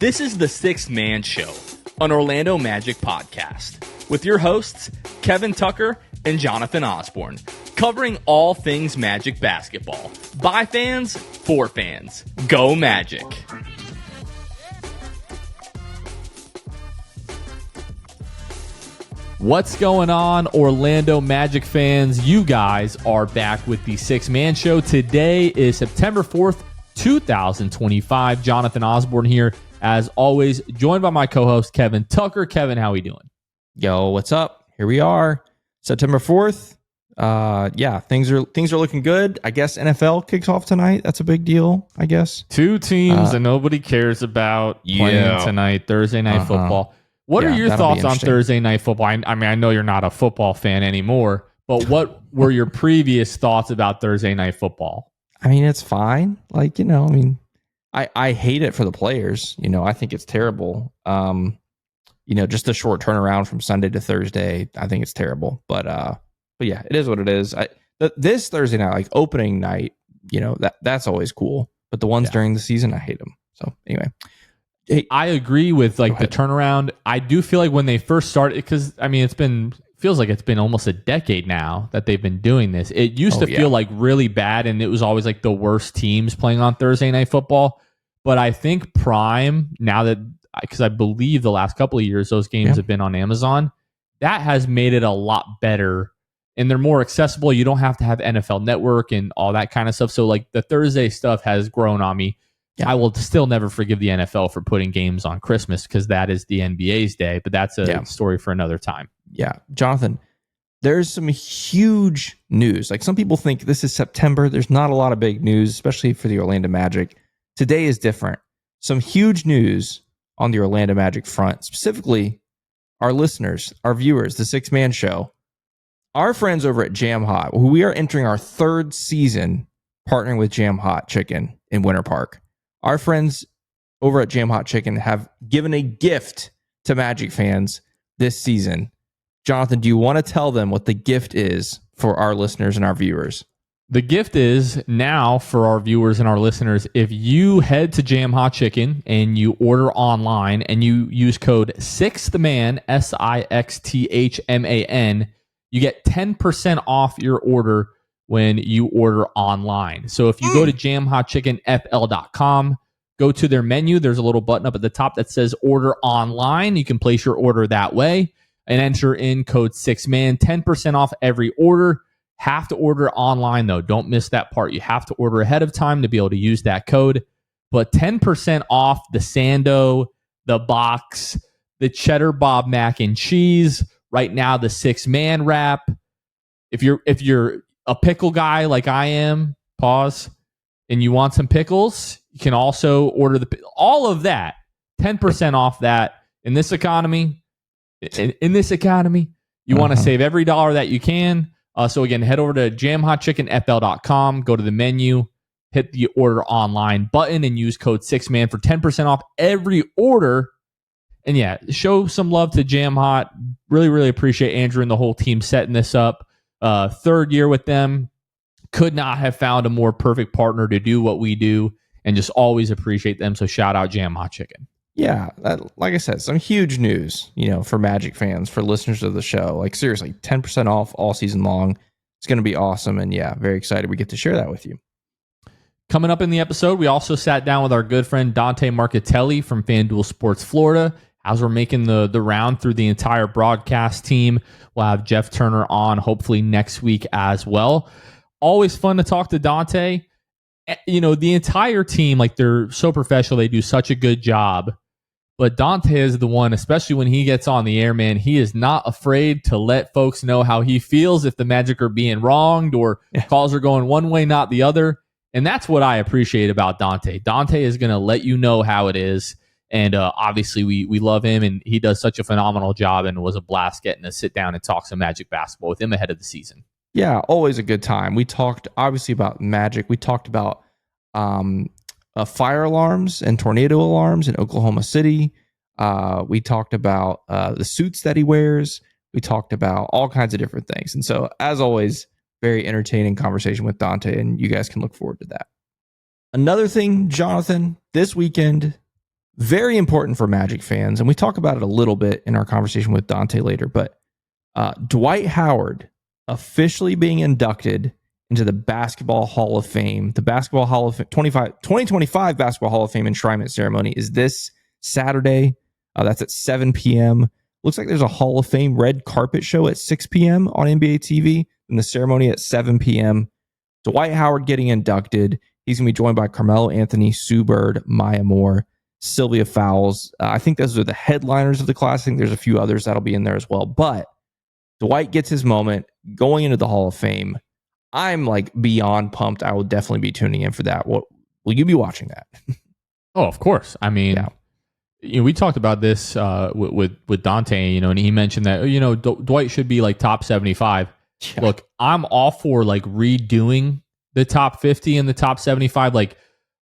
This is the Sixth Man Show, an Orlando Magic podcast, with your hosts, Kevin Tucker and Jonathan Osborne, covering all things Magic basketball. By fans, for fans. Go Magic! What's going on, Orlando Magic fans? You guys are back with the Sixth Man Show. Today is September 4th, 2025. Jonathan Osborne here, as always, joined by my co-host, Kevin Tucker. Kevin, how we doing? Yo, what's up? Here we are, September 4th. Things are looking good. I guess NFL kicks off tonight. That's a big deal, I guess. Two teams that nobody cares about playing tonight, Thursday Night Football. What are your thoughts on Thursday Night Football? I mean, I know you're not a football fan anymore, but what were your previous thoughts about Thursday Night Football? I mean, it's fine. I hate it for the players. I think it's terrible. Just the short turnaround from Sunday to Thursday, I think it's terrible. But yeah, it is what it is. This Thursday night, like opening night, that's always cool. But the ones during the season, I hate them. So anyway. Hey, I agree with the turnaround. I do feel like when they first started, because I mean, feels like it's been almost a decade now that they've been doing this. It used to feel like really bad, and it was always like the worst teams playing on Thursday Night Football. But I think Prime, now that, because I believe the last couple of years those games have been on Amazon, that has made it a lot better, and they're more accessible. You don't have to have NFL Network and all that kind of stuff. So like the Thursday stuff has grown on me. I will still never forgive the NFL for putting games on Christmas because that is the NBA's day, but that's a story for another time. Yeah. Jonathan, there's some huge news. Like some people think this is September. There's not a lot of big news, especially for the Orlando Magic. Today is different. Some huge news on the Orlando Magic front, specifically our listeners, our viewers, the Sixth Man Show, our friends over at Jam Hot, who we are entering our third season partnering with Jam Hot Chicken in Winter Park. Our friends over at Jam Hot Chicken have given a gift to Magic fans this season. Jonathan, do you want to tell them what the gift is for our listeners and our viewers? The gift is now for our viewers and our listeners, if you head to Jam Hot Chicken and you order online and you use code SIXTHMAN, SIXTHMAN, you get 10% off your order when you order online. So if you go to jamhotchickenfl.com, go to their menu, there's a little button up at the top that says order online. You can place your order that way and enter in code 6MAN, 10% off every order. Have to order online though. Don't miss that part. You have to order ahead of time to be able to use that code. But 10% off the Sando, the box, the cheddar Bob mac and cheese. Right now, the 6-man wrap. If you're a pickle guy like I am, and you want some pickles, you can also order all of that, 10% off that. In this economy, you want to save every dollar that you can. So again, head over to jamhotchickenfl.com, go to the menu, hit the order online button, and use code 6MAN for 10% off every order. And yeah, show some love to Jam Hot. Really, really appreciate Andrew and the whole team setting this up. Third year with them. Could not have found a more perfect partner to do what we do, and just always appreciate them. So shout out Jam Hot Chicken. Yeah, like I said, some huge news, for Magic fans, for listeners of the show. Like seriously, 10% off all season long. It's going to be awesome, and yeah, very excited we get to share that with you. Coming up in the episode, we also sat down with our good friend Dante Marchitelli from FanDuel Sports Florida. As we're making the round through the entire broadcast team, we'll have Jeff Turner on hopefully next week as well. Always fun to talk to Dante. The entire team, like they're so professional. They do such a good job. But Dante is the one, especially when he gets on the air, man, he is not afraid to let folks know how he feels if the Magic are being wronged or calls are going one way, not the other. And that's what I appreciate about Dante. Dante is going to let you know how it is. And obviously, we love him, and he does such a phenomenal job, and it was a blast getting to sit down and talk some Magic basketball with him ahead of the season. Yeah, always a good time. We talked, obviously, about Magic. We talked about fire alarms and tornado alarms in Oklahoma City. We talked about the suits that he wears. We talked about all kinds of different things. And so, as always, very entertaining conversation with Dante, and you guys can look forward to that. Another thing, Jonathan, this weekend, very important for Magic fans, and we talk about it a little bit in our conversation with Dante later, but Dwight Howard officially being inducted into the Basketball Hall of Fame. The Basketball Hall of 2025 Basketball Hall of Fame enshrinement ceremony is this Saturday. That's at 7 p.m. Looks like there's a Hall of Fame red carpet show at 6 p.m. on NBA TV, and the ceremony at 7 p.m. Dwight Howard getting inducted. He's going to be joined by Carmelo Anthony, Sue Bird, Maya Moore, Sylvia Fowles. I think those are the headliners of the class. I think there's a few others that'll be in there as well. But Dwight gets his moment going into the Hall of Fame. I'm like beyond pumped. I will definitely be tuning in for that. Will you be watching that? Oh, of course. I mean, we talked about this with Dante, and he mentioned that, Dwight should be like top 75. Yeah. Look, I'm all for like redoing the top 50 and the top 75. Like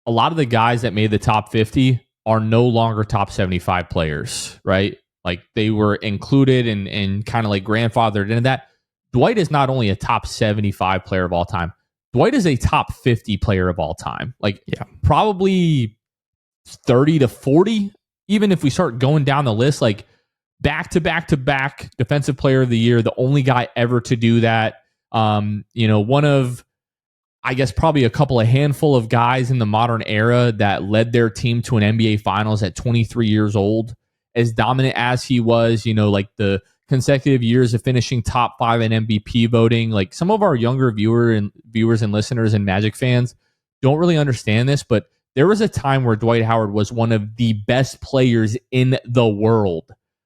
a lot of the guys that made the top 50 are no longer top 75 players, right? Like they were included and kind of like grandfathered into that. Dwight is not only a top 75 player of all time. Dwight is a top 50 player of all time. Like probably 30 to 40. Even if we start going down the list, like back to back defensive player of the year, the only guy ever to do that. One of, I guess, probably a couple of handful of guys in the modern era that led their team to an NBA Finals at 23 years old, as dominant as he was, like the consecutive years of finishing top 5 in MVP voting. Like some of our younger viewers and listeners and Magic fans don't really understand this, but there was a time where Dwight Howard was one of the best players in the world.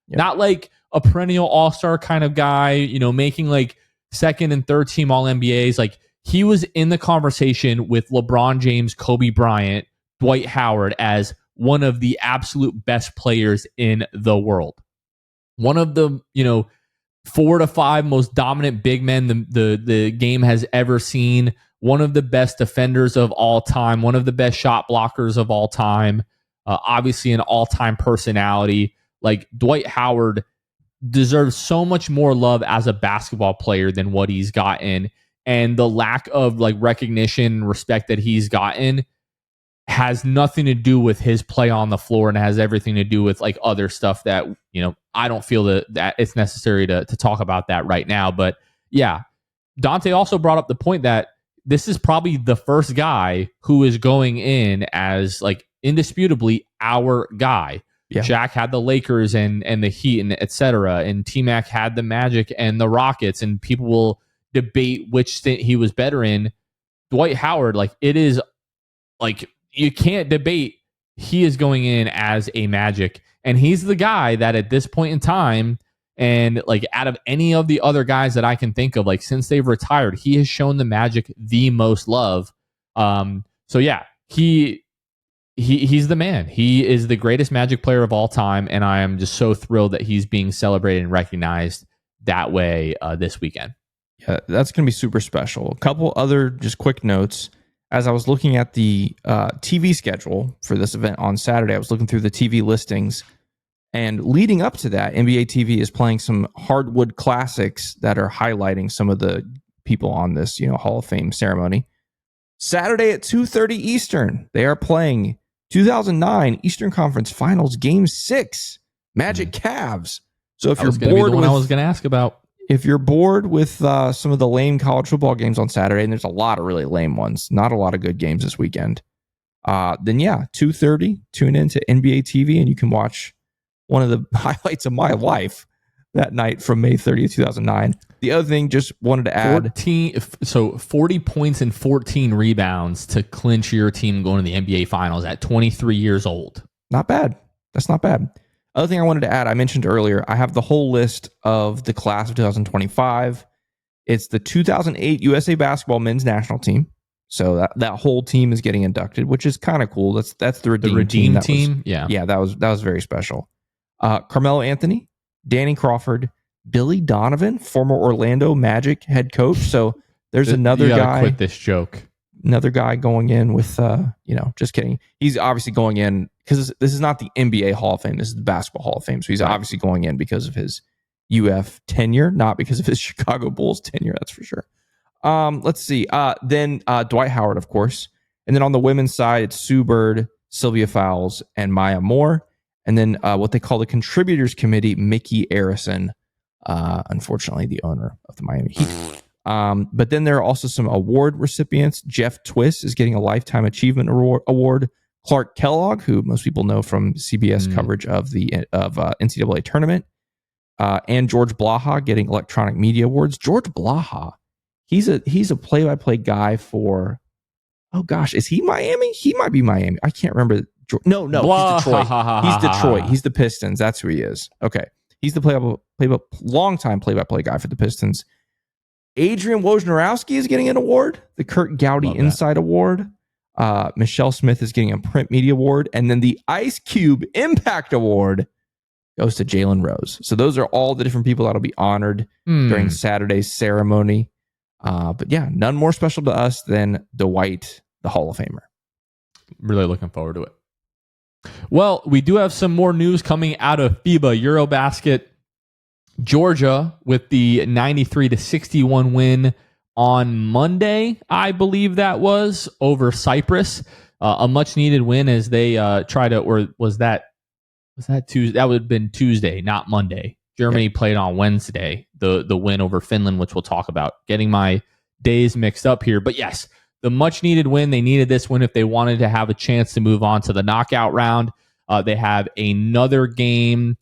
Yep. Not like a perennial all-star kind of guy, making like second and third team All-NBAs. Like he was in the conversation with LeBron James, Kobe Bryant, Dwight Howard as one of the absolute best players in the world. One of the, 4 to 5 most dominant big men the game has ever seen. One of the best defenders of all time. One of the best shot blockers of all time. Obviously an all-time personality. Like Dwight Howard deserves so much more love as a basketball player than what he's gotten. And the lack of like recognition and respect that he's gotten has nothing to do with his play on the floor and has everything to do with like other stuff that, I don't feel that it's necessary to talk about that right now. But yeah, Dante also brought up the point that this is probably the first guy who is going in as like indisputably our guy. Yeah. Shaq had the Lakers and the Heat and et cetera. And T-Mac had the Magic and the Rockets, and people will debate which stint he was better in. Dwight Howard, like it is like, you can't debate. He is going in as a Magic, and he's the guy that at this point in time, and like out of any of the other guys that I can think of, like since they've retired, he has shown the Magic the most love. So yeah, he's the man. He is the greatest Magic player of all time, and I am just so thrilled that he's being celebrated and recognized that way this weekend. Yeah, that's going to be super special. A couple other just quick notes. As I was looking at the TV schedule for this event on Saturday, I was looking through the TV listings, and leading up to that, NBA TV is playing some hardwood classics that are highlighting some of the people on this, Hall of Fame ceremony. Saturday at 2:30 Eastern, they are playing 2009 Eastern Conference Finals Game 6, Magic Cavs. So if you're bored with, I was going to ask about. If you're bored with some of the lame college football games on Saturday, and there's a lot of really lame ones, not a lot of good games this weekend, then yeah, 2:30, tune in to NBA TV, and you can watch one of the highlights of my life that night from May 30th, 2009. The other thing, just wanted to add... 40 points and 14 rebounds to clinch your team going to the NBA Finals at 23 years old. Not bad. That's not bad. Other thing I wanted to add, I mentioned earlier, I have the whole list of the class of 2025. It's the 2008 USA Basketball Men's National Team. So that whole team is getting inducted, which is kind of cool. That's the Redeem team. Yeah, that was very special. Carmelo Anthony, Danny Crawford, Billy Donovan, former Orlando Magic head coach. So there's another guy. Quit this joke. Another guy going in with, just kidding. He's obviously going in because this is not the NBA Hall of Fame. This is the Basketball Hall of Fame. So he's obviously going in because of his UF tenure, not because of his Chicago Bulls tenure. That's for sure. Let's see. Then Dwight Howard, of course. And then on the women's side, it's Sue Bird, Sylvia Fowles, and Maya Moore. And then what they call the Contributors Committee, Mickey Arison, unfortunately the owner of the Miami Heat. But then there are also some award recipients. Jeff Twiss is getting a Lifetime Achievement Award. Clark Kellogg, who most people know from CBS coverage of the NCAA tournament, and George Blaha getting Electronic Media Awards. George Blaha, he's a play-by-play guy for, oh gosh, is he Miami? He might be Miami. I can't remember. No, he's Detroit. He's Detroit. He's the Pistons. That's who he is. Okay, he's the long-time play-by-play guy for the Pistons. Adrian Wojnarowski is getting an award, the Kurt Gowdy Inside Award. Michelle Smith is getting a Print Media Award, and then the Ice Cube Impact Award goes to Jalen Rose. So those are all the different people that'll be honored during Saturday's ceremony. But yeah, none more special to us than Dwight, the Hall of Famer. Really looking forward to it. Well, we do have some more news coming out of FIBA Eurobasket. Georgia with the 93-61 win on Monday, I believe that was, over Cyprus. A much needed win as they try to, or was that Tuesday? That would have been Tuesday, not Monday. Germany played on Wednesday, the win over Finland, which we'll talk about. Getting my days mixed up here. But yes, the much needed win. They needed this win if they wanted to have a chance to move on to the knockout round. They have another game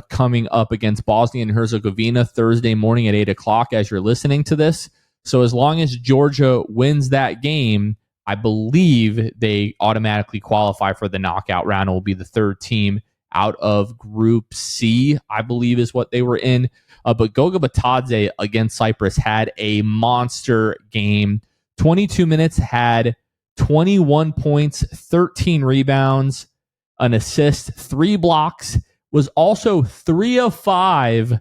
coming up against Bosnia and Herzegovina Thursday morning at 8 o'clock as you're listening to this. So as long as Georgia wins that game, I believe they automatically qualify for the knockout round. It will be the third team out of Group C, I believe is what they were in. But Goga Batadze against Cyprus had a monster game. 22 minutes, had 21 points, 13 rebounds, an assist, 3 blocks, was also 3 of 5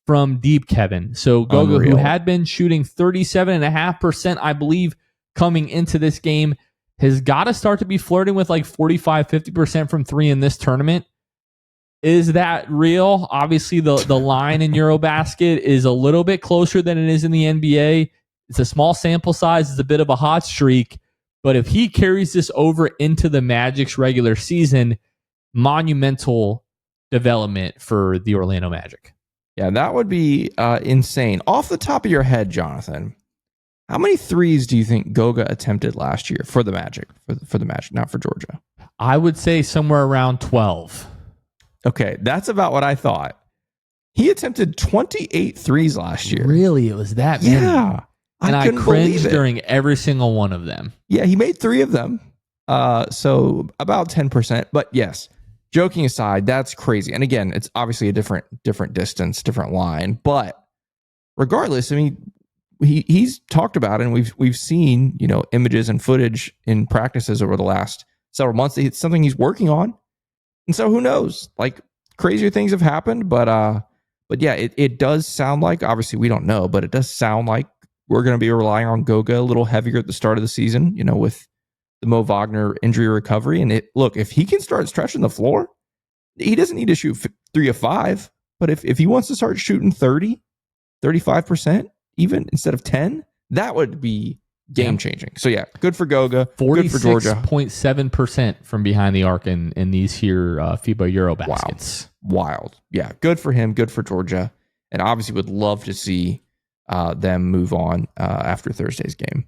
from deep, Kevin. So Goga, who had been shooting 37.5%, I believe, coming into this game, has got to start to be flirting with like 45-50% from 3 in this tournament. Is that real? Obviously, the line in Eurobasket is a little bit closer than it is in the NBA. It's a small sample size. It's a bit of a hot streak. But if he carries this over into the Magic's regular season, monumental development for the Orlando Magic. Yeah, that would be insane. Off the top of your head, Jonathan, how many threes do you think Goga attempted last year for the Magic? For the Magic, not for Georgia. I would say somewhere around 12. Okay, that's about what I thought. He attempted 28 threes last year. Really? It was that many? Yeah. And I cringed during every single one of them. Yeah, he made 3 of them. So about 10%. But yes, joking aside, that's crazy. And again, it's obviously a different distance, different line. But regardless, I mean, he's talked about it, and we've seen, images and footage in practices over the last several months. It's something he's working on. And so who knows? Like, crazier things have happened, but yeah, it does sound like, obviously we don't know, but it does sound like we're going to be relying on Goga a little heavier at the start of the season, with the Mo Wagner injury recovery. And look, if he can start stretching the floor, he doesn't need to shoot 3 of 5, but if he wants to start shooting 30, 35% even instead of 10, that would be game changing. So yeah, good for Goga. Good for Georgia. 46.7% from behind the arc in these here FIBA Euro baskets. Wild. Yeah, good for him. Good for Georgia. And obviously would love to see them move on after Thursday's game.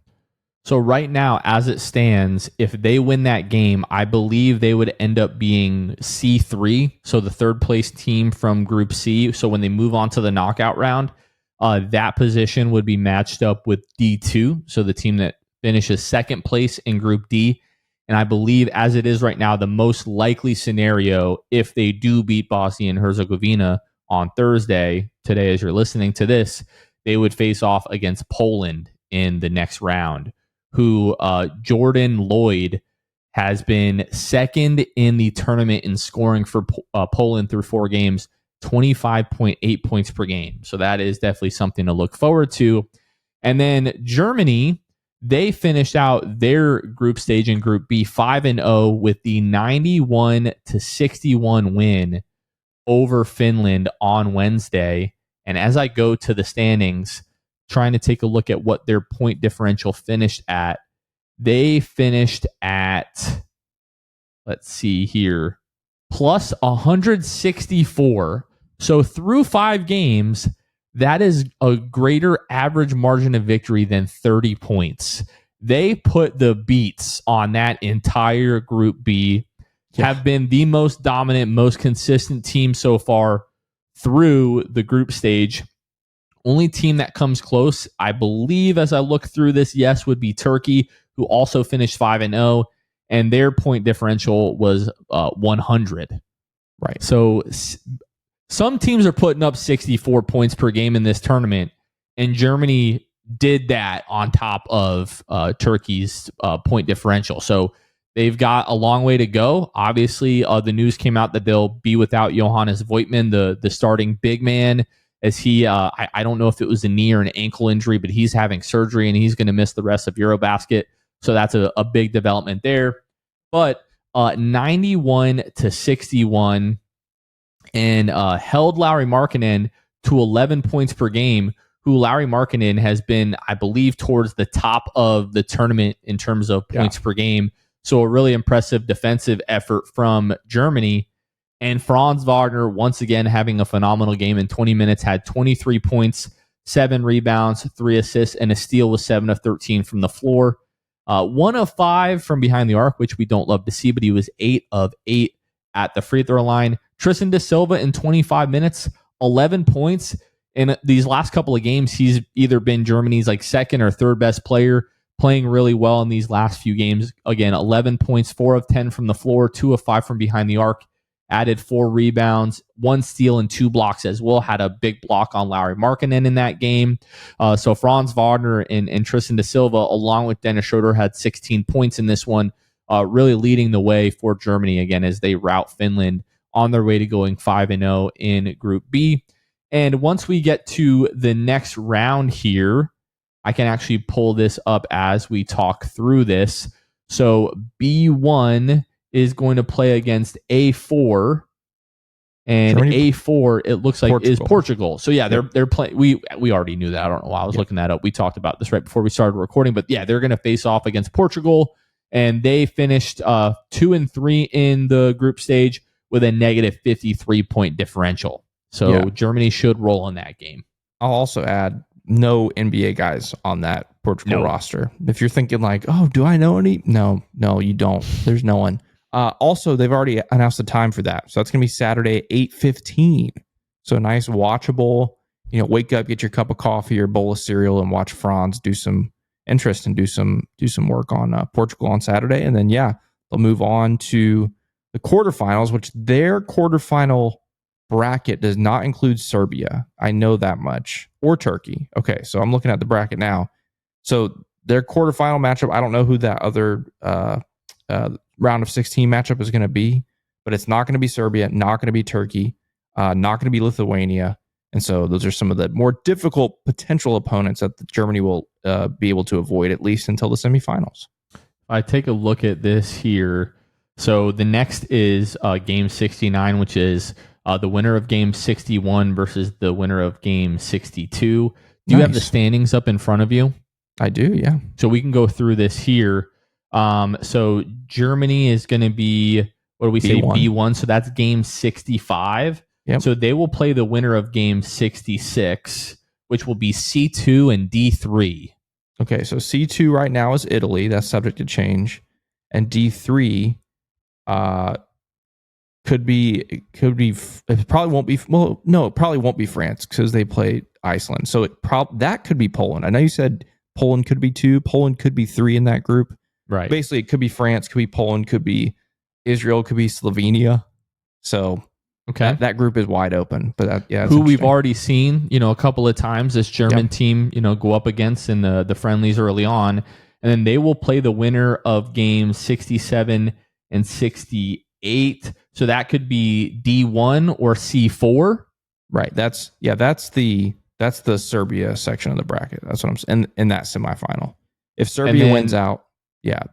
So right now, as it stands, if they win that game, I believe they would end up being C3, so the third place team from Group C. So when they move on to the knockout round, that position would be matched up with D2, so the team that finishes second place in Group D. And I believe, as it is right now, the most likely scenario, if they do beat Bosnia and Herzegovina on Thursday, today as you're listening to this, they would face off against Poland in the next round, who Jordan Lloyd has been second in the tournament in scoring for Poland through 4 games, 25.8 points per game. So that is definitely something to look forward to. And then Germany, they finished out their group stage in Group B 5-0 with the 91-61 win over Finland on Wednesday. And as I go to the standings, trying to take a look at what their point differential finished at, they finished at let's see here, plus 164. So through 5 games, that is a greater average margin of victory than 30 points. They put the beats on that entire Group B, have been the most dominant, most consistent team so far through the group stage. Only team that comes close, I believe, as I look through this, yes, would be Turkey, who also finished 5-0, and their point differential was 100. Right. So some teams are putting up 64 points per game in this tournament, and Germany did that on top of Turkey's point differential. So they've got a long way to go. Obviously, the news came out that they'll be without Johannes Voigtmann, the starting big man, as he, I don't know if it was a knee or an ankle injury, but he's having surgery and he's going to miss the rest of Eurobasket. So that's a big development there. But 91-61 and held Lauri Markkanen to 11 points per game, who Lauri Markkanen has been, I believe, towards the top of the tournament in terms of points per game. So a really impressive defensive effort from Germany. And Franz Wagner, once again, having a phenomenal game in 20 minutes, had 23 points, 7 rebounds, 3 assists, and a steal with 7 of 13 from the floor. 1 of 5 from behind the arc, which we don't love to see, but he was 8 of 8 at the free throw line. Tristan da Silva in 25 minutes, 11 points. In these last couple of games, he's either been Germany's like second or third best player, playing really well in these last few games. Again, 11 points, 4 of 10 from the floor, 2 of 5 from behind the arc. Added 4 rebounds, 1 steal, and 2 blocks as well. Had a big block on Lauri Markkanen in that game. So Franz Wagner and Tristan da Silva, along with Dennis Schroeder, had 16 points in this one, really leading the way for Germany again as they rout Finland on their way to going 5-0 in Group B. And once we get to the next round here, I can actually pull this up as we talk through this. So B1 is going to play against A4, and Germany, A4 it looks like Portugal. Is Portugal. So yeah, they're playing. We already knew that. I don't know why I was looking that up. We talked about this right before we started recording, but yeah, they're going to face off against Portugal, and they finished 2-3 in the group stage with a negative 53 point differential. So Germany should roll in that game. I'll also add no NBA guys on that Portugal roster. If you're thinking like, oh, do I know any? No, you don't. There's no one. Also, they've already announced the time for that. So that's going to be Saturday, 8:15. So nice, watchable, wake up, get your cup of coffee or bowl of cereal and watch Franz do some interest and do some work on Portugal on Saturday. And then, they'll move on to the quarterfinals, which their quarterfinal bracket does not include Serbia. I know that much. Or Turkey. Okay, so I'm looking at the bracket now. So their quarterfinal matchup, I don't know who that other round of 16 matchup is going to be, but it's not going to be Serbia, not going to be Turkey, not going to be Lithuania. And so those are some of the more difficult potential opponents that Germany will be able to avoid, at least until the semifinals. I take a look at this here. So the next is game 69, which is the winner of game 61 versus the winner of game 62. Do you have the standings up in front of you? I do, yeah. So we can go through this here. So Germany is going to be, what do we say, B1. So that's game 65. Yep. So they will play the winner of game 66, which will be C2 and D3. Okay, so C2 right now is Italy. That's subject to change. And D3 could be. It probably won't be. Well, no, it probably won't be France because they play Iceland. So that could be Poland. I know you said Poland could be 2. Poland could be 3 in that group. Right. Basically, it could be France, could be Poland, could be Israel, could be Slovenia. So that group is wide open. But who we've already seen, a couple of times, this German team, go up against in the friendlies early on, and then they will play the winner of games 67 and 68. So that could be D1 or C4. Right. That's the Serbia section of the bracket. That's what I'm saying. In that semifinal, if Serbia wins out.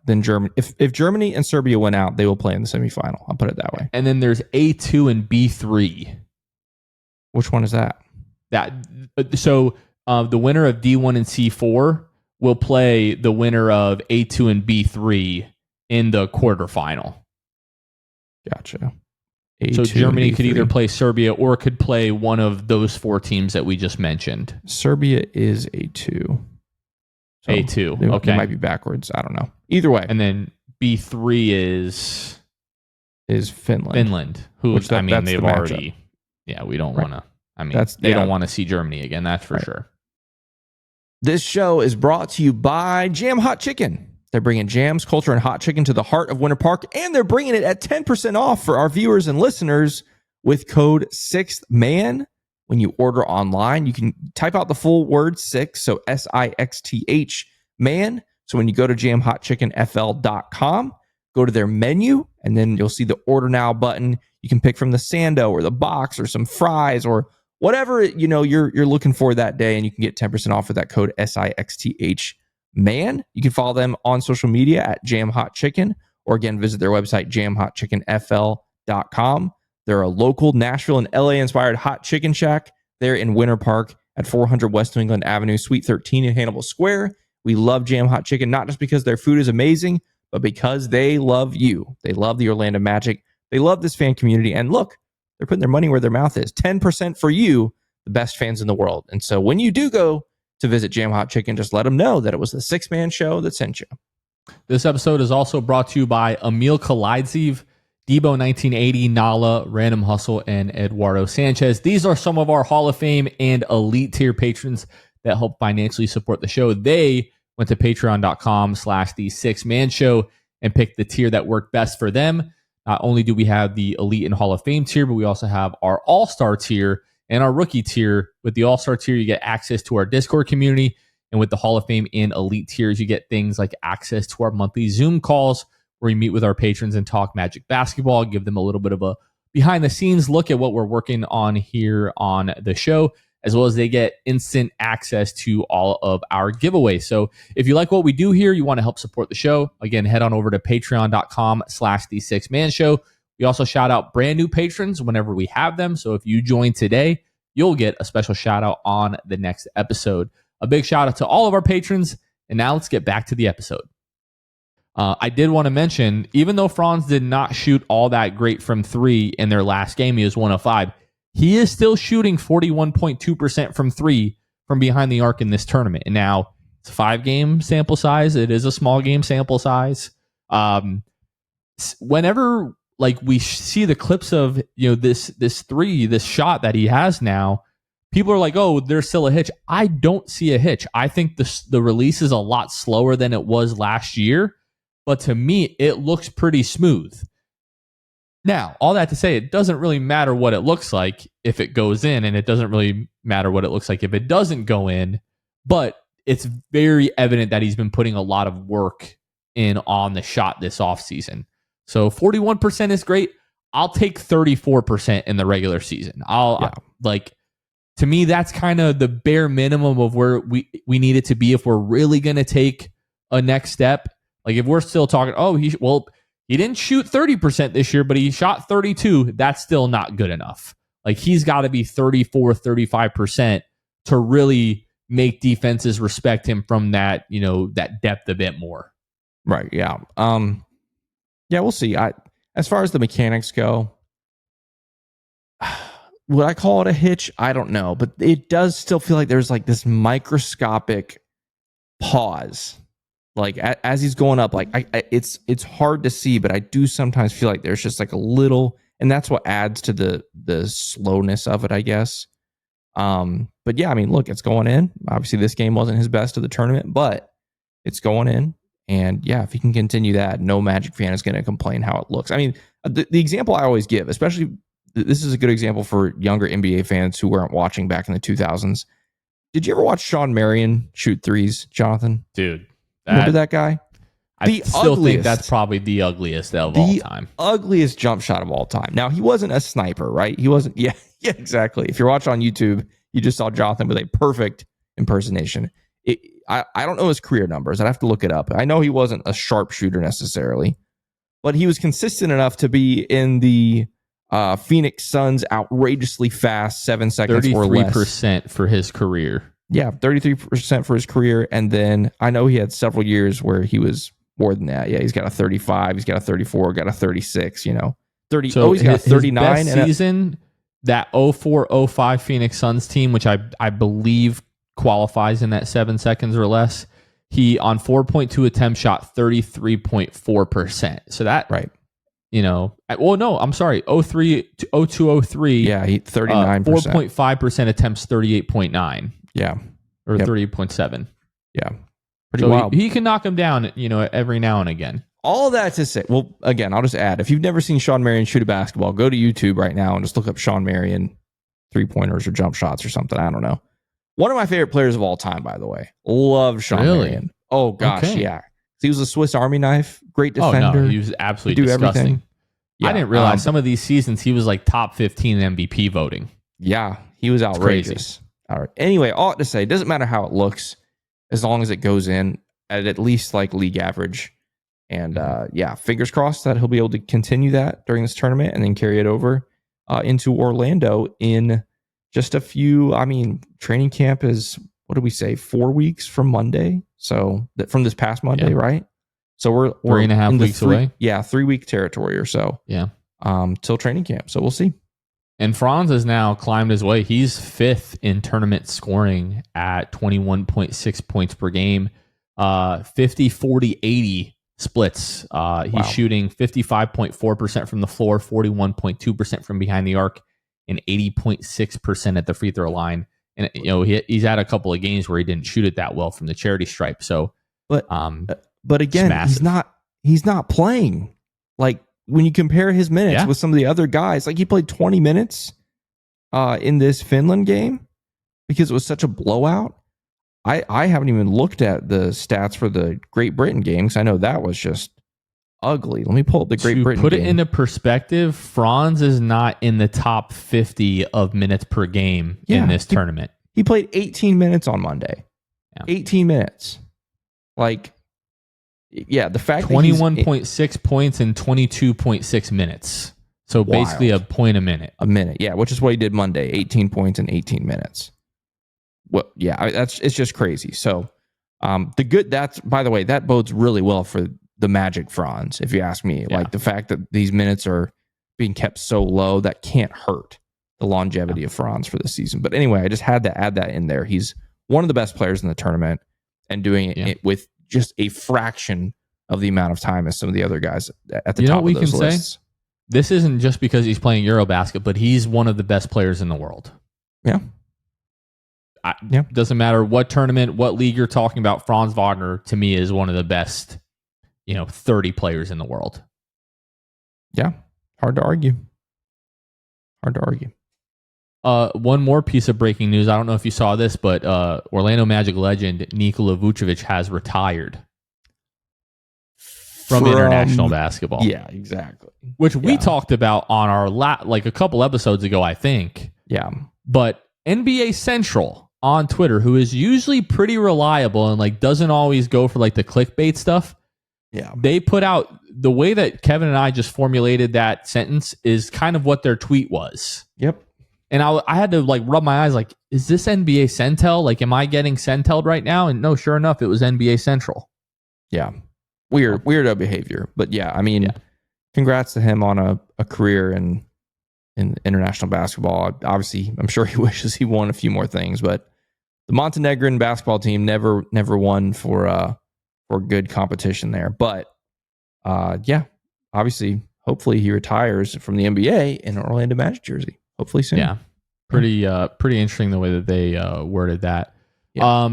Then Germany. If Germany and Serbia win out, they will play in the semifinal. I'll put it that way. And then there's A2 and B3. Which one is that? So the winner of D1 and C4 will play the winner of A2 and B3 in the quarterfinal. Gotcha. So A2 Germany and could B3. either play Serbia or could play one of those 4 teams that we just mentioned. Serbia is A2. So A2. They Okay. might be backwards. I don't know. Either way. And then B3 is Finland. Who, Which I mean, that's they've the matchup. already, we don't Right. want to, they don't want to see Germany again. That's for sure. This show is brought to you by Jam Hot Chicken. They're bringing jams, culture, and hot chicken to the heart of Winter Park, and they're bringing it at 10% off for our viewers and listeners with code 6THMAN. When you order online, you can type out the full word 6, so SIXTH, man. So when you go to jamhotchickenfl.com, go to their menu, and then you'll see the Order Now button. You can pick from the Sando or the box or some fries or whatever you're looking for that day, and you can get 10% off with that code SIXTH. Man, you can follow them on social media at Jam Hot Chicken, or again, visit their website, jamhotchickenfl.com. They're a local Nashville and LA inspired hot chicken shack there in Winter Park at 400 West New England Avenue, Suite 13 in Hannibal Square. We love Jam Hot Chicken, not just because their food is amazing, but because they love you. They love the Orlando Magic. They love this fan community. And look, they're putting their money where their mouth is. 10% for you, the best fans in the world. And so when you do go to visit Jam Hot Chicken, just let them know that it was the 6-man show that sent you. This episode is also brought to you by Emil Kalaidzev, Debo 1980, Nala, Random Hustle, and Eduardo Sanchez. These are some of our Hall of Fame and elite tier patrons that help financially support the show. They went to patreon.com/the6man show and picked the tier that worked best for them. Not only do we have the elite and Hall of Fame tier, but we also have our all-star tier and our rookie tier. With the all-star tier, you get access to our Discord community. And with the Hall of Fame and elite tiers, you get things like access to our monthly Zoom calls where we meet with our patrons and talk Magic basketball, give them a little bit of a behind-the-scenes look at what we're working on here on the show, as well as they get instant access to all of our giveaways. So if you like what we do here, you want to help support the show, again, head on over to patreon.com/the6man show. We also shout out brand new patrons whenever we have them. So if you join today, you'll get a special shout out on the next episode. A big shout out to all of our patrons. And now let's get back to the episode. I did want to mention, even though Franz did not shoot all that great from 3 in their last game, he was 1 of 5. He is still shooting 41.2% from 3 from behind the arc in this tournament. And now it's a 5-game sample size. It is a small game sample size. Whenever we see the clips of this 3, this shot that he has now, people are like, oh, there's still a hitch. I don't see a hitch. I think the release is a lot slower than it was last year. But to me, it looks pretty smooth. Now, all that to say, it doesn't really matter what it looks like if it goes in, and it doesn't really matter what it looks like if it doesn't go in. But it's very evident that he's been putting a lot of work in on the shot this offseason. So 41% is great. I'll take 34% in the regular season. To me, that's kind of the bare minimum of where we need it to be if we're really going to take a next step. Like if we're still talking, he didn't shoot 30% this year, but he shot 32. That's still not good enough. Like he's got to be 34, 35% to really make defenses respect him from that, that depth a bit more. Right. Yeah. We'll see. As far as the mechanics go, would I call it a hitch? I don't know, but it does still feel like there's like this microscopic pause. Like as he's going up, it's hard to see, but I do sometimes feel like there's just like a little, and that's what adds to the slowness of it, I guess. But yeah, I mean, look, it's going in. Obviously, this game wasn't his best of the tournament, but it's going in. And yeah, if he can continue that, no Magic fan is going to complain how it looks. I mean, the example I always give, especially this is a good example for younger NBA fans who weren't watching back in the 2000s. Did you ever watch Sean Marion shoot threes, Jonathan? Dude. Remember that guy? I still think that's probably the ugliest of all time. The ugliest jump shot of all time. Now, he wasn't a sniper, right? He wasn't. Yeah, exactly. If you're watching on YouTube, you just saw Jonathan with a perfect impersonation. I don't know his career numbers. I'd have to look it up. I know he wasn't a sharpshooter necessarily, but he was consistent enough to be in the Phoenix Suns' outrageously fast 7 seconds or less. 33% for his career. Yeah, 33% for his career. And then I know he had several years where he was more than that. Yeah, he's got a 35, he's got a 34, got a 36, 30. So he's got 39. His best season, that 04-05 Phoenix Suns team, which I believe qualifies in that 7 seconds or less, he on 4.2 attempts shot 33.4%. So that, right. Well, no, I'm sorry. 02-03. Yeah, he 39%. 4.5% attempts, 38.9. Yeah. Or 38.7. Yeah. Pretty so wild. He can knock him down, every now and again. All of that to say, well, again, I'll just add, if you've never seen Sean Marion shoot a basketball, go to YouTube right now and just look up Sean Marion 3-pointers or jump shots or something. I don't know. One of my favorite players of all time, by the way. Love Sean Marion. Oh, gosh, yeah. He was a Swiss Army knife. Great defender. Oh, no, he was absolutely disgusting. Everything. Yeah, I didn't realize some of these seasons he was like top 15 MVP voting. Yeah, he was outrageous. All right. Anyway, all to say, it doesn't matter how it looks as long as it goes in at least like league average. And fingers crossed that he'll be able to continue that during this tournament and then carry it over into Orlando in just a few. I mean, training camp is, what did we say, 4 weeks from Monday? So from this past Monday, right? So we're 3.5 weeks away. Yeah, 3-week territory or so. Yeah. Till training camp. So we'll see. And Franz has now climbed his way. He's 5th in tournament scoring at 21.6 points per game. 50, 40, 80 splits. He's shooting 55.4% from the floor, 41.2% from behind the arc, and 80.6% at the free throw line. And he's had a couple of games where he didn't shoot it that well from the charity stripe. So, but again, he's not playing. Like when you compare his minutes with some of the other guys, like he played 20 minutes in this Finland game because it was such a blowout. I haven't even looked at the stats for the Great Britain game because I know that was just ugly. Let me pull up the Great Britain game. To put it into perspective, Franz is not in the top 50 of minutes per game in this tournament. He played 18 minutes on Monday. Yeah. 18 minutes. Like, yeah, the fact 21.6 points in 22.6 minutes. So basically a point a minute. A minute, yeah, which is what he did Monday. 18 points in 18 minutes. Well, yeah, it's just crazy. So, by the way, that bodes really well for the Magic Franz, if you ask me. Yeah. Like the fact that these minutes are being kept so low, that can't hurt the longevity of Franz for the season. But anyway, I just had to add that in there. He's one of the best players in the tournament and doing it with just a fraction of the amount of time as some of the other guys at the top of those lists. This isn't just because he's playing Eurobasket, but he's one of the best players in the world. Yeah. Doesn't matter what tournament, what league you're talking about. Franz Wagner, to me, is one of the best, 30 players in the world. Yeah. Hard to argue. One more piece of breaking news. I don't know if you saw this, but Orlando Magic legend Nikola Vucevic has retired from international basketball. Yeah, exactly. Which we talked about on our a couple episodes ago, I think. Yeah. But NBA Central on Twitter, who is usually pretty reliable and doesn't always go for the clickbait stuff. Yeah. They put out the way that Kevin and I just formulated that sentence is kind of what their tweet was. Yep. And I had to rub my eyes is this NBA Centel? Am I getting Centelled right now? And no, sure enough, it was NBA Central. Yeah. Weirdo behavior. But yeah, I mean, congrats to him on a career in international basketball. Obviously, I'm sure he wishes he won a few more things, but the Montenegrin basketball team never won for good competition there. But obviously, hopefully he retires from the NBA in an Orlando Magic jersey. Hopefully soon. Yeah, pretty interesting the way that they worded that. Yeah.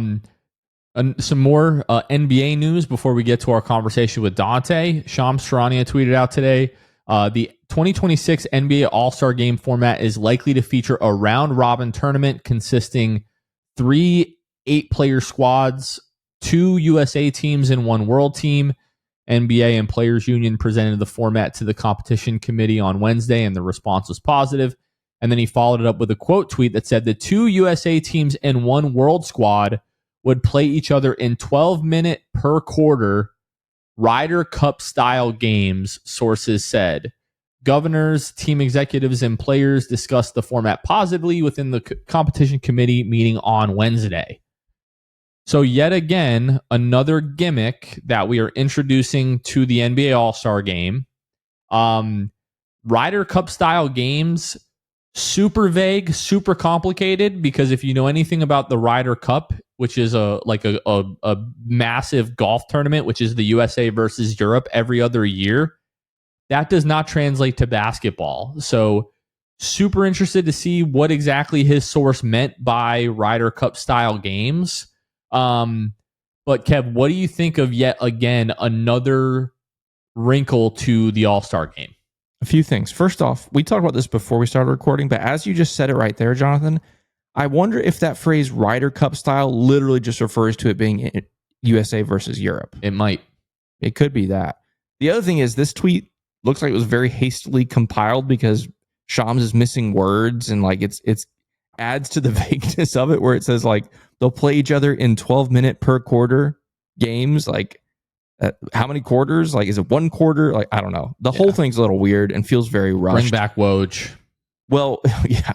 And some more NBA news before we get to our conversation with Dante. Shams Charania tweeted out today, the 2026 NBA All-Star Game format is likely to feature a round-robin tournament consisting 3 8-player squads, 2 USA teams, and 1 world team. NBA and Players Union presented the format to the competition committee on Wednesday, and the response was positive. And then he followed it up with a quote tweet that said the 2 USA teams and 1 world squad would play each other in 12-minute per quarter Ryder Cup style games, sources said. Governors, team executives, and players discussed the format positively within the competition committee meeting on Wednesday. So yet again, another gimmick that we are introducing to the NBA All-Star Game. Ryder Cup style games, super vague, super complicated, because if you know anything about the Ryder Cup, which is a massive golf tournament, which is the USA versus Europe every other year, that does not translate to basketball. So super interested to see what exactly his source meant by Ryder Cup style games. But Kev, what do you think of yet again another wrinkle to the All-Star game? A few things. First off, we talked about this before we started recording, but as you just said it right there, Jonathan, I wonder if that phrase Ryder Cup style literally just refers to it being USA versus Europe. It might. It could be that. The other thing is this tweet looks like it was very hastily compiled because Shams is missing words, and like it's adds to the vagueness of it, where it says like they'll play each other in 12-minute per quarter games. Like how many quarters? Like is it one quarter? Like I don't know. The whole thing's a little weird and feels very rushed. Bring back Woj. Well, yeah.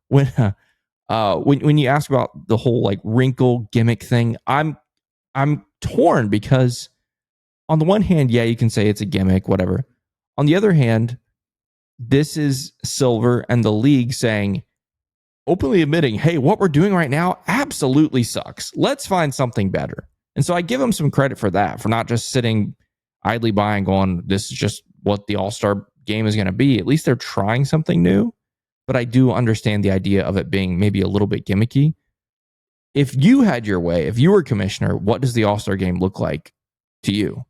When you ask about the whole like wrinkle gimmick thing, I'm torn because on the one hand, yeah, you can say it's a gimmick, whatever. On the other hand, this is Silver and the league saying, openly admitting, hey, what we're doing right now absolutely sucks. Let's find something better. And so I give them some credit for that, for not just sitting idly by and going, this is just what the All-Star game is going to be. At least they're trying something new. But I do understand the idea of it being maybe a little bit gimmicky. If you had your way, if you were commissioner, what does the All-Star game look like to you?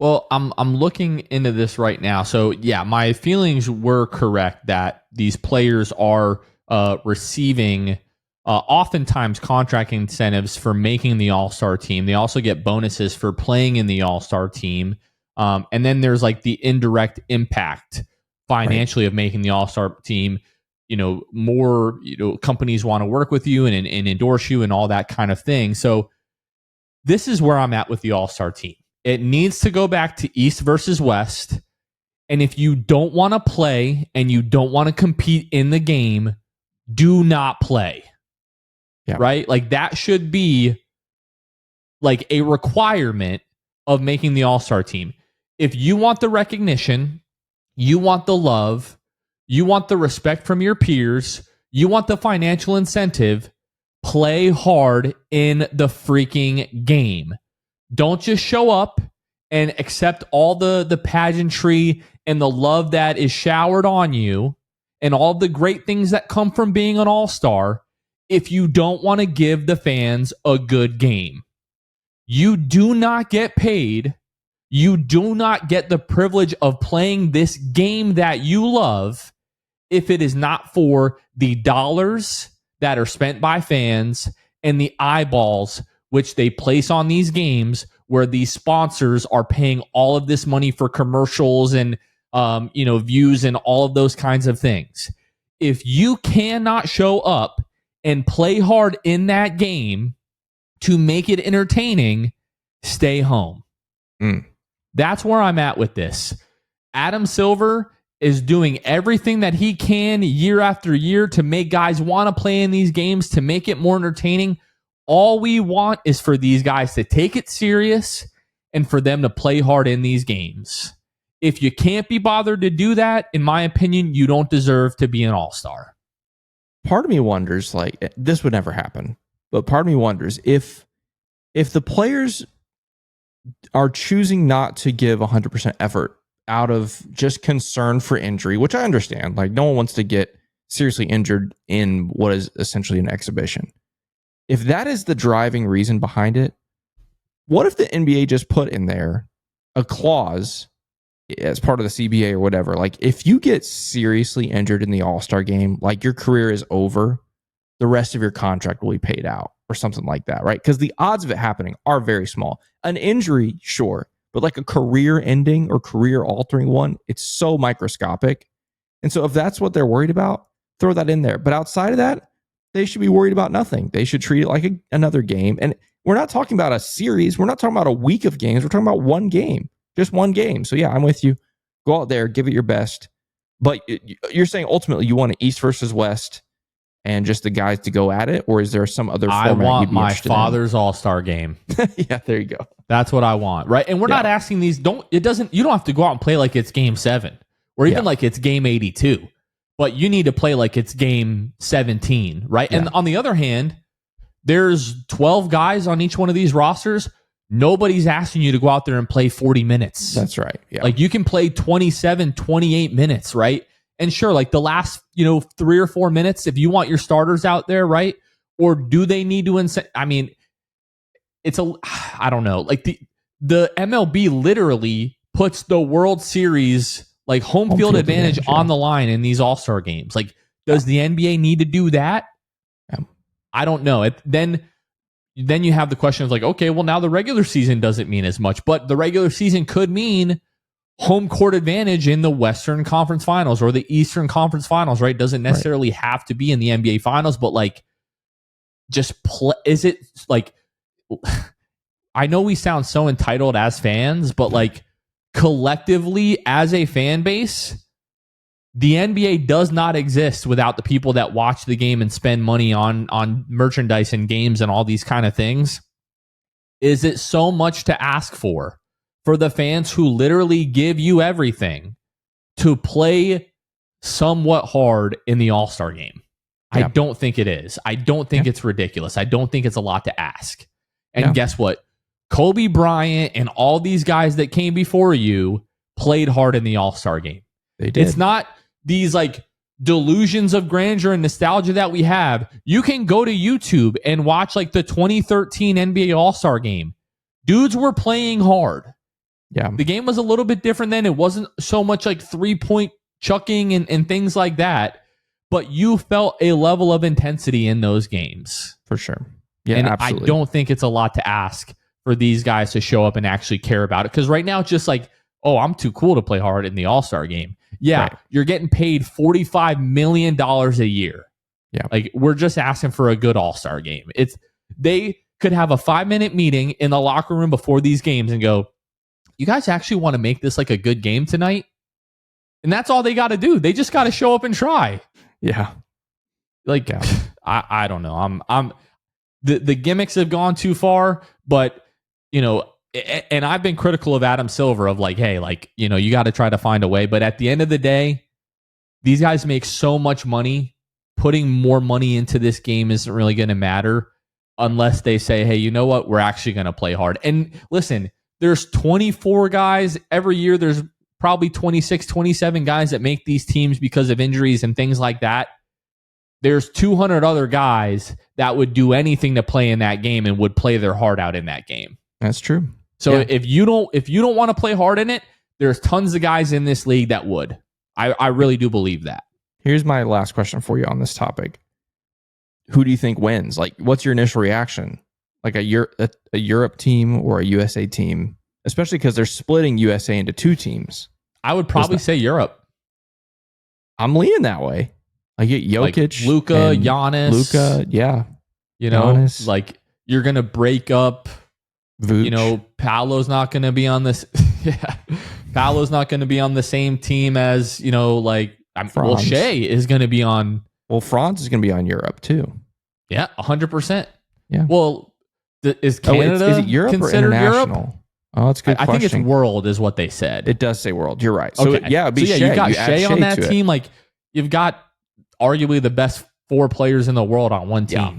Well, I'm looking into this right now. So yeah, my feelings were correct that these players are receiving oftentimes contract incentives for making the All-Star team. They also get bonuses for playing in the All-Star team. And then there's like the indirect impact financially of making the All-Star team. You know, more, companies want to work with you and endorse you and all that kind of thing. So this is where I'm at with the All-Star team. It needs to go back to East versus West. And if you don't want to play and you don't want to compete in the game, do not play. Yeah. Right? Like that should be like a requirement of making the All-Star team. If you want the recognition, you want the love, you want the respect from your peers, you want the financial incentive, play hard in the freaking game. Don't just show up and accept all the pageantry and the love that is showered on you and all the great things that come from being an all-star if you don't want to give the fans a good game. You do not get paid. You do not get the privilege of playing this game that you love if it is not for the dollars that are spent by fans and the eyeballs which they place on these games, where these sponsors are paying all of this money for commercials and views and all of those kinds of things. If you cannot show up and play hard in that game to make it entertaining, stay home. That's where I'm at with this. Adam Silver is doing everything that he can year after year to make guys want to play in these games, to make it more entertaining. All we want is for these guys to take it serious and for them to play hard in these games. If you can't be bothered to do that, in my opinion, you don't deserve to be an all-star. Part of me wonders, like, this would never happen, but part of me wonders if the players are choosing not to give 100% effort out of just concern for injury, which I understand. Like, no one wants to get seriously injured in what is essentially an exhibition. If that is the driving reason behind it, what if the NBA just put in there a clause as part of the CBA or whatever? Like, if you get seriously injured in the All-Star game, like your career is over, the rest of your contract will be paid out or something like that, right? Because the odds of it happening are very small. An injury, sure, but like a career-ending or career-altering one, it's so microscopic. And so if that's what they're worried about, throw that in there. But outside of that, they should be worried about nothing. They should treat it like another game. And we're not talking about a series. We're not talking about a week of games. We're talking about one game, just one game. So yeah, I'm with you. Go out there, give it your best. But you're saying ultimately you want an East versus West and just the guys to go at it? Or is there some other format? I want my father's all-star game. Yeah, there you go. That's what I want, right? And we're not asking these, you don't have to go out and play like it's game 7. or even like it's game 82, but you need to play like it's game 17, right? Yeah. And on the other hand, there's 12 guys on each one of these rosters. Nobody's asking you to go out there and play 40 minutes. That's right. Yeah. Like you can play 27, 28 minutes, right? And sure, like the last, 3 or 4 minutes, if you want your starters out there, right? Or do they need to I mean, I don't know. Like the MLB literally puts the World Series like home field advantage on the line in these All-Star games. Like, does the NBA need to do that? Yeah. I don't know. Then you have the question of like, okay, well now the regular season doesn't mean as much, but the regular season could mean home court advantage in the Western Conference Finals or the Eastern Conference Finals, right? Doesn't necessarily have to be in the NBA Finals, but like, just play. Is it like? I know we sound so entitled as fans, but like collectively as a fan base, the NBA does not exist without the people that watch the game and spend money on merchandise and games and all these kind of things. Is it so much to ask for the fans who literally give you everything to play somewhat hard in the All-Star game? Yeah. I don't think it is. I don't think it's ridiculous. I don't think it's a lot to ask. And guess what? Kobe Bryant and all these guys that came before you played hard in the All-Star game. They did. It's not these like delusions of grandeur and nostalgia that we have. You can go to YouTube and watch like the 2013 NBA All-Star game. Dudes were playing hard. Yeah. The game was a little bit different then. It wasn't so much like 3-point chucking and things like that, but you felt a level of intensity in those games. For sure. Yeah, and absolutely. I don't think it's a lot to ask for these guys to show up and actually care about it. Because right now it's just like, oh, I'm too cool to play hard in the All-Star game. Yeah, right. You're getting paid $45 million a year. Yeah. Like, we're just asking for a good All-Star game. They could have a 5-minute meeting in the locker room before these games and go, you guys actually want to make this like a good game tonight? And that's all they got to do. They just got to show up and try. Yeah. Like, I don't know. The gimmicks have gone too far, but and I've been critical of Adam Silver of like, hey, like, you got to try to find a way. But at the end of the day, these guys make so much money. Putting more money into this game isn't really going to matter unless they say, hey, you know what? We're actually going to play hard. And listen, there's 24 guys every year. There's probably 26, 27 guys that make these teams because of injuries and things like that. There's 200 other guys that would do anything to play in that game and would play their heart out in that game. That's true. So if you don't want to play hard in it, there's tons of guys in this league that would. I really do believe that. Here's my last question for you on this topic. Who do you think wins? Like, what's your initial reaction? Like a Europe team or a USA team? Especially because they're splitting USA into 2 teams. I would probably say Europe. I'm leaning that way. I get Jokic, like Luka, Giannis. Yeah. Giannis. Like you're going to break up. Vooch. Paolo's not going to be on this. Yeah. Paolo's not going to be on the same team as, Shea is going to be on. Well, Franz is going to be on Europe too. Yeah, 100%. Yeah. Well, is Canada is it Europe considered or international? Europe? Oh, that's a good question. I think it's world is what they said. It does say world. You're right. So okay. It'd be Shea. You got Shea on that team. Like you've got arguably the best 4 players in the world on one team. Yeah.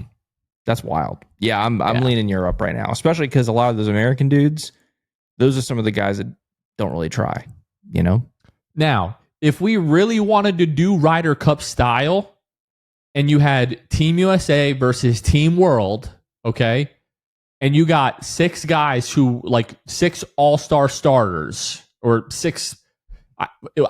That's wild. Yeah, I'm leaning Europe right now, especially because a lot of those American dudes, those are some of the guys that don't really try, Now, if we really wanted to do Ryder Cup style and you had Team USA versus Team World, okay, and you got 6 guys who, like 6 all-star starters or 6,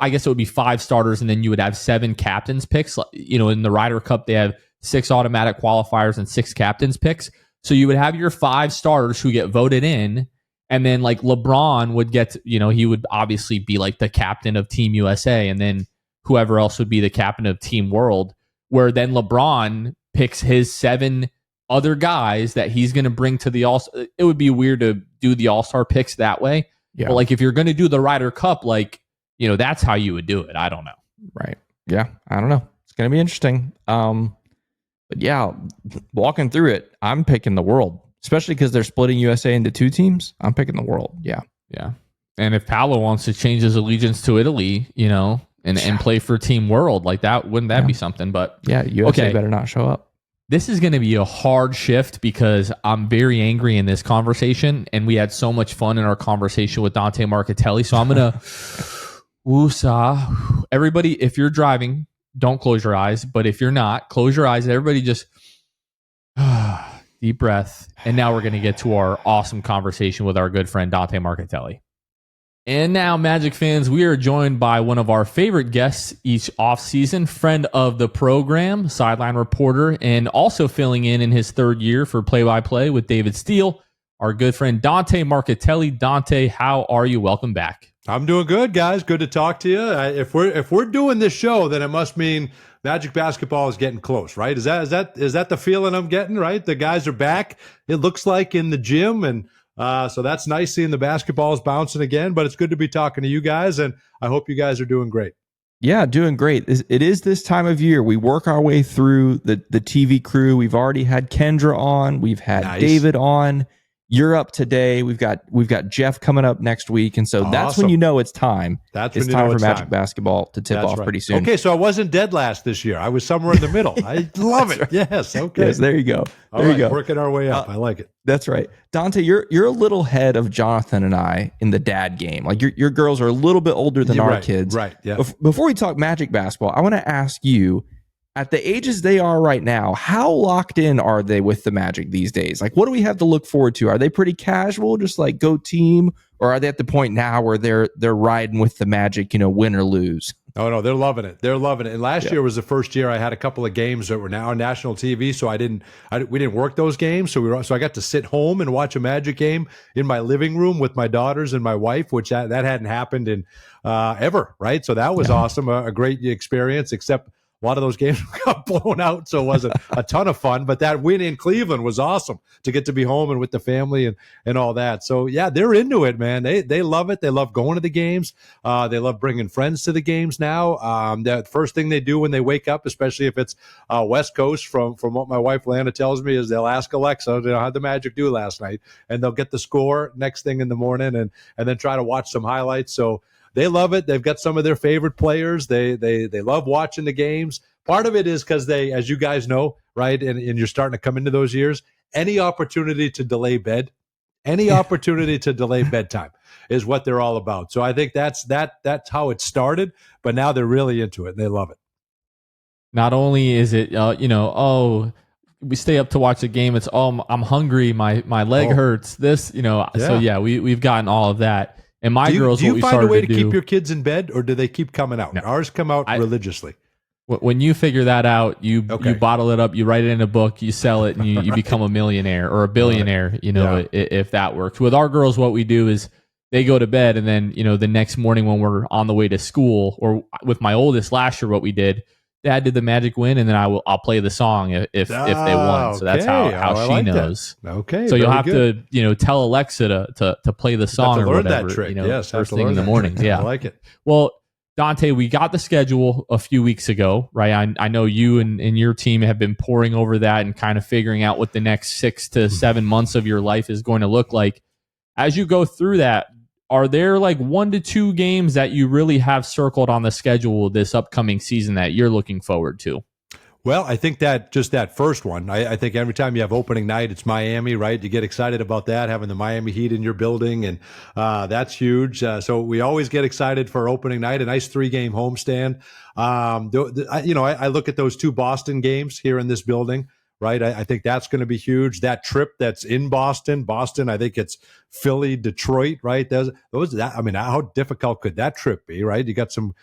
I guess it would be 5 starters, and then you would have 7 captains picks. In the Ryder Cup, they have 6 automatic qualifiers and 6 captains picks. So you would have your 5 starters who get voted in, and then like LeBron would get, he would obviously be like the captain of Team USA, and then whoever else would be the captain of Team World, where then LeBron picks his 7 other guys that he's going to bring to the All-Star. It would be weird to do the All-Star picks that way. Yeah. But like if you're going to do the Ryder Cup, like, that's how you would do it. I don't know. Right. Yeah. I don't know. It's going to be interesting. But yeah, walking through it, I'm picking the world, especially because they're splitting USA into 2 teams. I'm picking the world. Yeah. Yeah. And if Paolo wants to change his allegiance to Italy, and play for Team World like that. Wouldn't that Yeah. be something? But Yeah, USA better not show up. this is going to be a hard shift because I'm very angry in this conversation, and we had so much fun in our conversation with Dante Marchitelli. So I'm going to woosah. Everybody, if you're driving, don't close your eyes. But if you're not, close your eyes. Everybody just deep breath. And now we're going to get to our awesome conversation with our good friend Dante Marchitelli. And now, Magic fans, we are joined by one of our favorite guests each offseason, friend of the program, sideline reporter, and also filling in his third year for play-by-play with David Steele, our good friend Dante Marchitelli. Dante, how are you? Welcome back. I'm doing good, guys. Good to talk to you. If we're doing this show, then it must mean Magic basketball is getting close, right? Is that the feeling I'm getting? Right, the guys are back. It looks like in the gym, and so that's nice seeing the basketballs bouncing again. But it's good to be talking to you guys, and I hope you guys are doing great. Yeah, doing great. It is this time of year. We work our way through the TV crew. We've already had Kendra on. We've had David on. You're up today. We've got Jeff coming up next week, and so that's when you know it's time. It's time for Magic basketball to tip off pretty soon. Okay, so I wasn't dead last this year. I was somewhere in the middle. I love it. Right. Yes. Okay. Yes. There you go. There you go. Working our way up. I like it. That's right, Dante. You're a little ahead of Jonathan and I in the dad game. Like your girls are a little bit older than our kids. Right. Yeah. Before we talk Magic basketball, I want to ask you, at the ages they are right now, how locked in are they with the Magic these days? Like, what do we have to look forward to? Are they pretty casual, just like go team, or are they at the point now where they're riding with the Magic, win or lose? Oh no, they're loving it. They're loving it. And last year was the first year I had a couple of games that were now on national TV, so we didn't work those games, so I got to sit home and watch a Magic game in my living room with my daughters and my wife, which that hadn't happened in ever, right? So that was awesome, a great experience, except a lot of those games got blown out, so it wasn't a ton of fun. But that win in Cleveland was awesome to get to be home and with the family and all that. So, yeah, they're into it, man. They love it. They love going to the games. They love bringing friends to the games now. The first thing they do when they wake up, especially if it's West Coast, from what my wife Lana tells me, is they'll ask Alexa, how'd the Magic do last night? And they'll get the score next thing in the morning and then try to watch some highlights. So they love it. They've got some of their favorite players. They love watching the games. Part of it is because they, as you guys know, right, and you're starting to come into those years, any opportunity to delay bedtime is what they're all about. So I think that's how it started, but now they're really into it and they love it. Not only is it, we stay up to watch the game. It's, I'm hungry. My leg hurts. This, So yeah, we've gotten all of that. And my girls, do you find a way to keep your kids in bed, or do they keep coming out? No. Ours come out religiously. When you figure that out, you bottle it up, you write it in a book, you sell it, and you become a millionaire or a billionaire, if that works. With our girls, what we do is they go to bed, and then, the next morning when we're on the way to school, or with my oldest last year, what we did, Dad did the Magic win, and then I'll play the song if they won. So that's how she knows. That. Okay. So you'll have to tell Alexa to play the song or whatever. That trick. First thing in the morning. Yeah, I like it. Well, Dante, we got the schedule a few weeks ago, right? I know you and your team have been poring over that and kind of figuring out what the next 6 to 7 months of your life is going to look like. As you go through that, are there like 1 to 2 games that you really have circled on the schedule this upcoming season that you're looking forward to? Well, I think that just that first one, I think every time you have opening night, it's Miami, right? You get excited about that, having the Miami Heat in your building, and that's huge. So we always get excited for opening night, a nice 3-game homestand. I look at those 2 Boston games here in this building, right? I think that's going to be huge. That trip that's in Boston, I think it's Philly, Detroit, right? How difficult could that trip be, right? You got some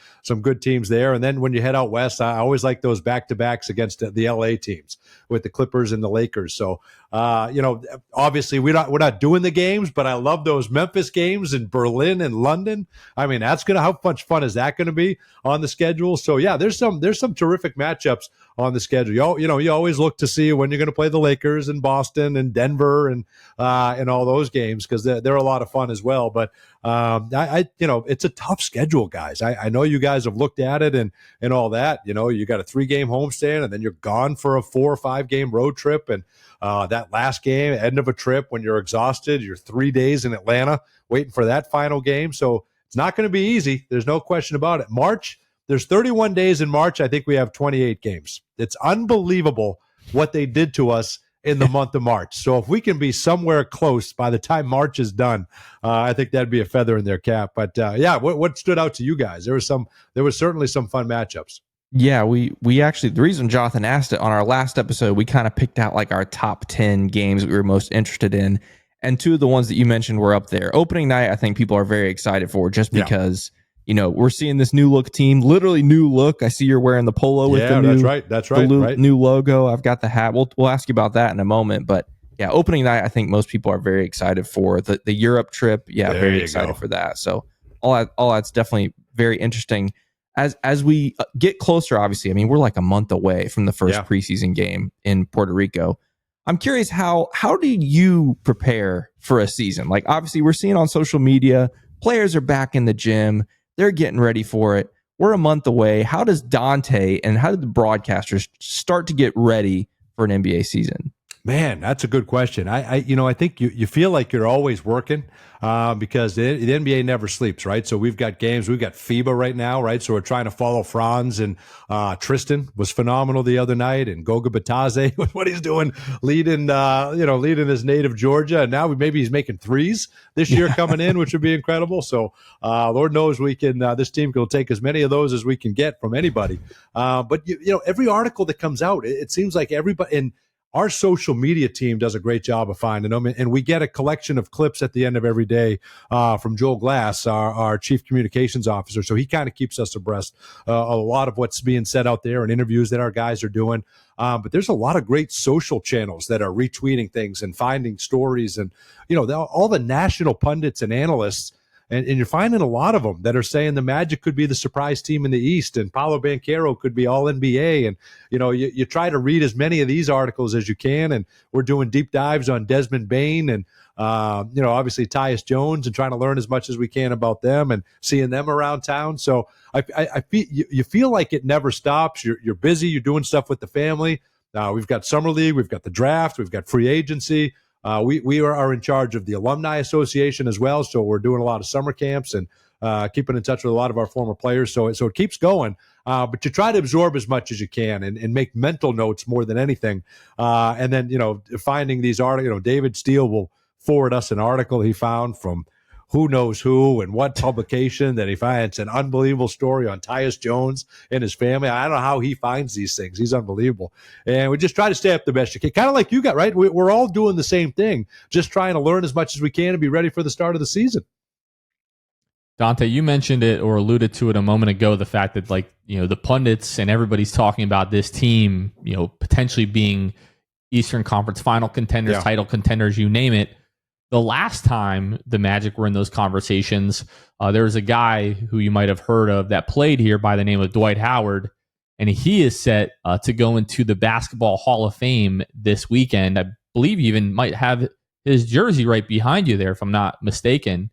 good teams there. And then when you head out west, I always like those back-to-backs against the LA teams with the Clippers and the Lakers. So, obviously we're not doing the games, but I love those Memphis games in Berlin and London. I mean, how much fun is that going to be on the schedule? So yeah, there's some terrific matchups on the schedule. You always look to see when you're going to play the Lakers in Boston and Denver and all those games, because they're a lot of fun as well. But it's a tough schedule, guys. I know you guys have looked at it and all that. You got a 3-game homestand, and then you're gone for a 4 or 5 game road trip, and that last game, end of a trip when you're exhausted, you're 3 days in Atlanta waiting for that final game. So it's not going to be easy. There's no question about it. March, there's 31 days in March. I think we have 28 games. It's unbelievable what they did to us in the month of March. So if we can be somewhere close by the time March is done, I think that'd be a feather in their cap. But what stood out to you guys? There was certainly some fun matchups. Yeah, we actually, the reason Jonathan asked it on our last episode, we kind of picked out like our top 10 games we were most interested in. And two of the ones that you mentioned were up there. Opening night, I think people are very excited for just because, we're seeing this new look team, literally new look. I see you're wearing the polo with the new, that's right. New logo. I've got the hat. We'll ask you about that in a moment. But yeah, opening night, I think most people are very excited for the Europe trip. Yeah, very excited for that. So all that's definitely very interesting. As we get closer, obviously, I mean, we're like a month away from the first preseason game in Puerto Rico. I'm curious, how do you prepare for a season? Like, obviously, we're seeing on social media, players are back in the gym. They're getting ready for it. We're a month away. How does Dante and how did the broadcasters start to get ready for an NBA season? Man, that's a good question. I think you feel like you're always working because the NBA never sleeps, right? So we've got games. We've got FIBA right now, right? So we're trying to follow Franz, and Tristan was phenomenal the other night, and Goga Batadze with what he's doing, leading his native Georgia, and now maybe he's making threes this year coming in, which would be incredible. So Lord knows we can. This team will take as many of those as we can get from anybody. But every article that comes out, it seems like everybody and our social media team does a great job of finding them, and we get a collection of clips at the end of every day from Joel Glass, our chief communications officer. So he kind of keeps us abreast a lot of what's being said out there and interviews that our guys are doing. But there's a lot of great social channels that are retweeting things and finding stories, and all the national pundits and analysts. And you're finding a lot of them that are saying the Magic could be the surprise team in the East, and Paolo Banchero could be all NBA. And, you try to read as many of these articles as you can. And we're doing deep dives on Desmond Bane and, obviously Tyus Jones, and trying to learn as much as we can about them and seeing them around town. So I feel, you feel like it never stops. You're busy. You're doing stuff with the family. We've got Summer League. We've got the draft. We've got free agency. We are in charge of the Alumni Association as well, so we're doing a lot of summer camps and keeping in touch with a lot of our former players. So it keeps going, but you try to absorb as much as you can and make mental notes more than anything. And then finding these articles. David Steele will forward us an article he found from who knows who and what publication that he finds. An unbelievable story on Tyus Jones and his family. I don't know how he finds these things. He's unbelievable. And we just try to stay up the best you can. Kind of like you got, right? We're all doing the same thing, just trying to learn as much as we can and be ready for the start of the season. Dante, you mentioned it or alluded to it a moment ago, the fact that the pundits and everybody's talking about this team, potentially being Eastern Conference final contenders, title contenders, you name it. The last time the Magic were in those conversations, there was a guy who you might have heard of that played here by the name of Dwight Howard, and he is set to go into the Basketball Hall of Fame this weekend. I believe you even might have his jersey right behind you there, if I'm not mistaken.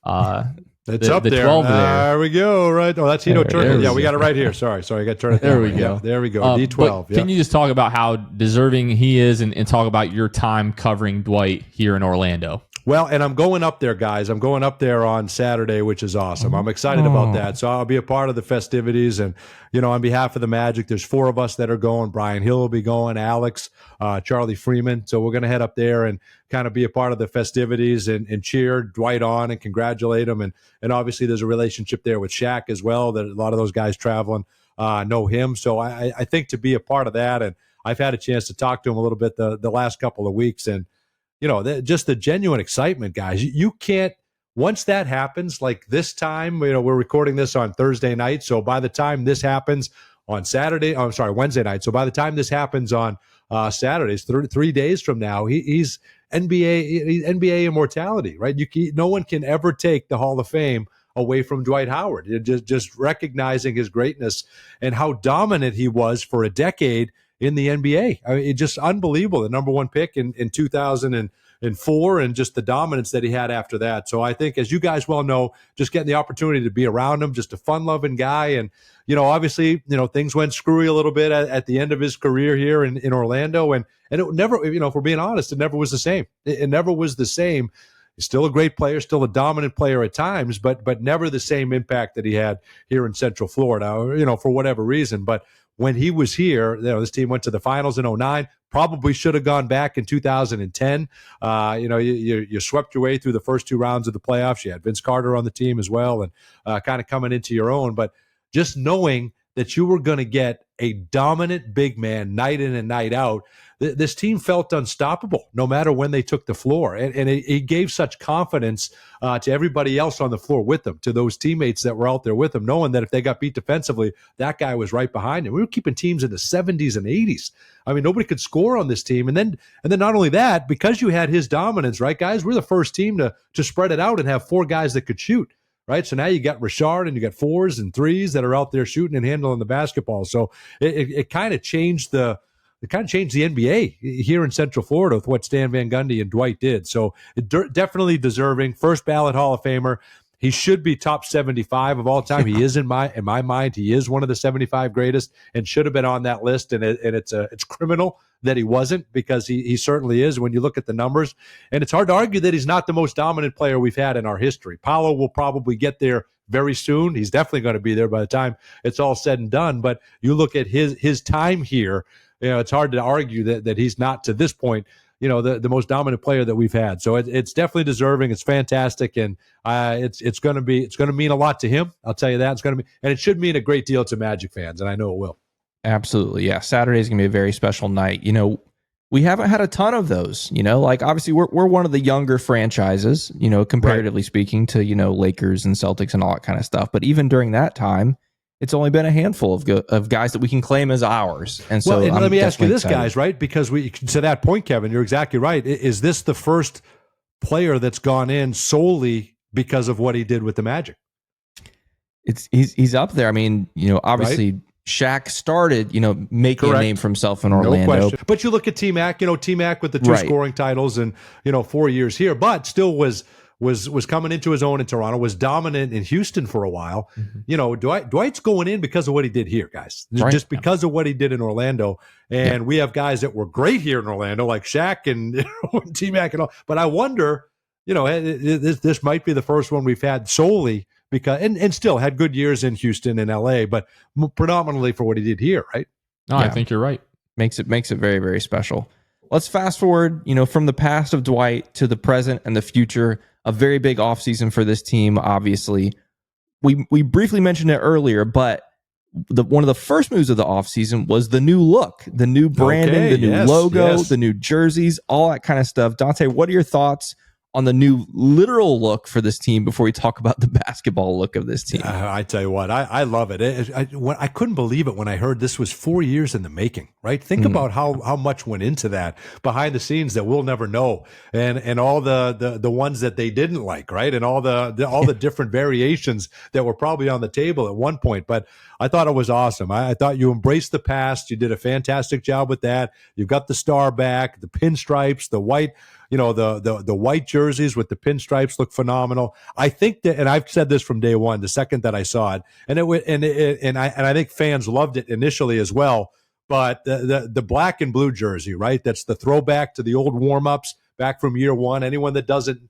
It's up there. 12 there we go. Right. Oh, that's Hito Turner. Yeah, we got it right here. Sorry. I got to turn it down. There we go. Yeah, there we go. D12. Can you just talk about how deserving he is and talk about your time covering Dwight here in Orlando? Well, and I'm going up there, guys. I'm going up there on Saturday, which is awesome. I'm excited about that. So I'll be a part of the festivities. And, on behalf of the Magic, there's 4 of us that are going. Brian Hill will be going, Alex, Charlie Freeman. So we're going to head up there and kind of be a part of the festivities and cheer Dwight on and congratulate him. And obviously there's a relationship there with Shaq as well, that a lot of those guys traveling know him. So I think to be a part of that, and I've had a chance to talk to him a little bit the last couple of weeks, and just the genuine excitement, guys. You can't, once that happens, like this time, we're recording this on Thursday night. So by the time this happens on Wednesday night. So by the time this happens on Saturdays, 3 days from now, he's NBA immortality, right? No one can ever take the Hall of Fame away from Dwight Howard. Just recognizing his greatness and how dominant he was for a decade in the NBA. I mean, it's just unbelievable. The number 1 pick in 2004, and just the dominance that he had after that. So I think, as you guys well know, just getting the opportunity to be around him, just a fun-loving guy. And, obviously, things went screwy a little bit at the end of his career here in Orlando. And it never, if we're being honest, it never was the same. It never was the same. He's still a great player, still a dominant player at times, but never the same impact that he had here in Central Florida, for whatever reason. But when he was here, this team went to the finals in 2009, probably should have gone back in 2010. You swept your way through the first 2 rounds of the playoffs. You had Vince Carter on the team as well, and kind of coming into your own. But just knowing that you were going to get a dominant big man night in and night out, this team felt unstoppable no matter when they took the floor. And it gave such confidence to everybody else on the floor with them, to those teammates that were out there with them, knowing that if they got beat defensively, that guy was right behind him. We were keeping teams in the 70s and 80s. I mean, nobody could score on this team. And then not only that, because you had his dominance, right, guys, we're the first team to spread it out and have 4 guys that could shoot. Right. So now you got Richard and you got 4s and 3s that are out there shooting and handling the basketball. So it kind of changed the NBA here in Central Florida with what Stan Van Gundy and Dwight did. So definitely deserving. First ballot Hall of Famer. He should be top 75 of all time. He is in my mind. He is one of the 75 greatest and should have been on that list. And it's criminal that he wasn't, because he certainly is when you look at the numbers. And it's hard to argue that he's not the most dominant player we've had in our history. Paolo will probably get there very soon. He's definitely going to be there by the time it's all said and done. But you look at his time here, it's hard to argue that he's not, to this point, the most dominant player that we've had. So it's definitely deserving. It's fantastic, and it's going to mean a lot to him. I'll tell you that. It's going to be, and it should mean a great deal to Magic fans, and I know it will. Absolutely, yeah. Saturday is going to be a very special night. We haven't had a ton of those. Like obviously we're one of the younger franchises, comparatively speaking to Lakers and Celtics and all that kind of stuff. But even during that time, it's only been a handful of guys that we can claim as ours. And so let me ask you this, guys, right? Because to that point, Kevin, you're exactly right. Is this the first player that's gone in solely because of what he did with the Magic? He's up there. I mean, obviously right? Shaq started, making a name for himself in Orlando. No question. But you look at T-Mac, T-Mac with the 2 scoring titles and, 4 years here, but still was coming into his own in Toronto, was dominant in Houston for a while. Mm-hmm. Dwight's going in because of what he did here, guys. Right. Just because of what he did in Orlando. And we have guys that were great here in Orlando, like Shaq and T-Mac and all. But I wonder, this might be the first one we've had solely because, and still had good years in Houston and LA, but predominantly for what he did here, right? No, I think you're right. Makes it very, very special. Let's fast forward, from the past of Dwight to the present and the future. A very big offseason for this team, obviously. We briefly mentioned it earlier, but one of the first moves of the offseason was the new look, the new branding, the new logo, the new jerseys, all that kind of stuff. Dante, what are your thoughts on the new literal look for this team before we talk about the basketball look of this team? I tell you what, I love it. I couldn't believe it when I heard this was 4 years in the making, right? Think about how much went into that behind the scenes that we'll never know, and all the ones that they didn't like, right? And all the different variations that were probably on the table at one point. But I thought it was awesome. I thought you embraced the past. You did a fantastic job with that. You've got the star back, the pinstripes, the white, the white jerseys with the pinstripes look phenomenal. I think that, and I've said this from day one, the second that I saw it, and I think fans loved it initially as well. But the black and blue jersey, right? That's the throwback to the old warm-ups back from year one. Anyone that doesn't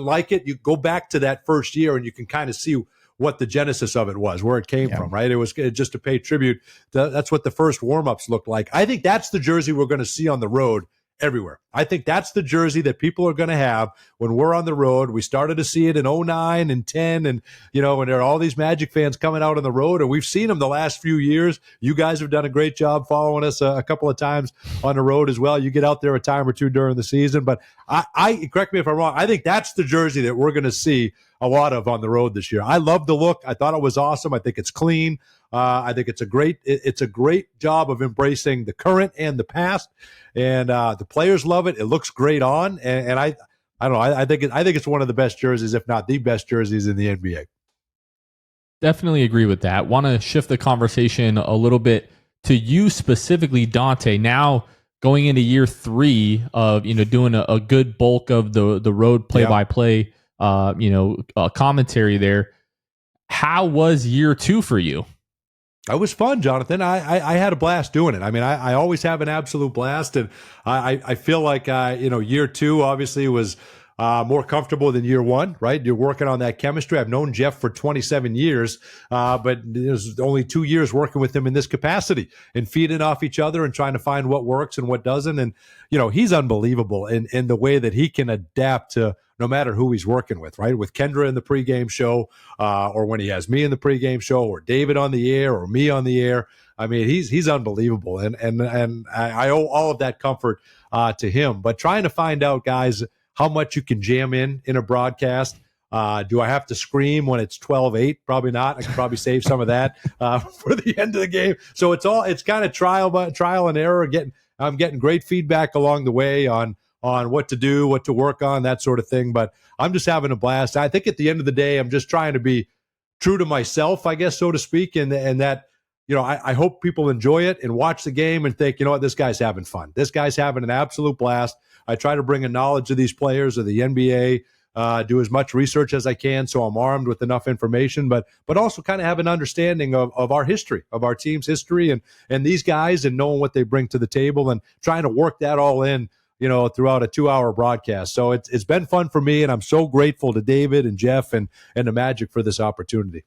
like it, you go back to that first year and you can kind of see what the genesis of it was, where it came from, right? It was just to pay tribute. That's what the first warm-ups looked like. I think that's the jersey we're going to see on the road everywhere. I think that's the jersey that people are going to have when we're on the road. We started to see it in 09 and 10, and and there are all these Magic fans coming out on the road, and we've seen them the last few years. You guys have done a great job following us a couple of times on the road as well. You get out there a time or two during the season, but I correct me if I'm wrong, I think that's the jersey that we're going to see a lot of on the road this year. I love the look. I thought it was awesome. I think it's clean. I think it's a great job of embracing the current and the past, and the players love it. It looks great on, and I don't know. I think it's one of the best jerseys, if not the best jerseys in the NBA. Definitely agree with that. Want to shift the conversation a little bit to you specifically, Dante. Now going into year 3 of doing a good bulk of the road play-by-play, commentary there. How was year 2 for you? It was fun, Jonathan. I had a blast doing it. I mean, I always have an absolute blast, and I feel like year 2 obviously was more comfortable than year one, right? You're working on that chemistry. I've known Jeff for 27 years, but there's only 2 years working with him in this capacity and feeding off each other and trying to find what works and what doesn't. And, he's unbelievable in the way that he can adapt to no matter who he's working with, right? With Kendra in the pregame show, or when he has me in the pregame show, or David on the air, or me on the air. I mean, he's unbelievable. And I owe all of that comfort to him. But trying to find out, guys, how much you can jam in a broadcast. Do I have to scream when it's 12-8? Probably not. I can probably save some of that for the end of the game. So it's kind of trial and error. I'm getting great feedback along the way on what to do, what to work on, that sort of thing. But I'm just having a blast. I think at the end of the day, I'm just trying to be true to myself, I guess, so to speak, and that, I hope people enjoy it and watch the game and think, this guy's having fun. This guy's having an absolute blast. I try to bring a knowledge of these players of the NBA, do as much research as I can so I'm armed with enough information, but also kind of have an understanding of our history, of our team's history and these guys, and knowing what they bring to the table and trying to work that all in, throughout a 2-hour broadcast. So it's been fun for me, and I'm so grateful to David and Jeff and the Magic for this opportunity.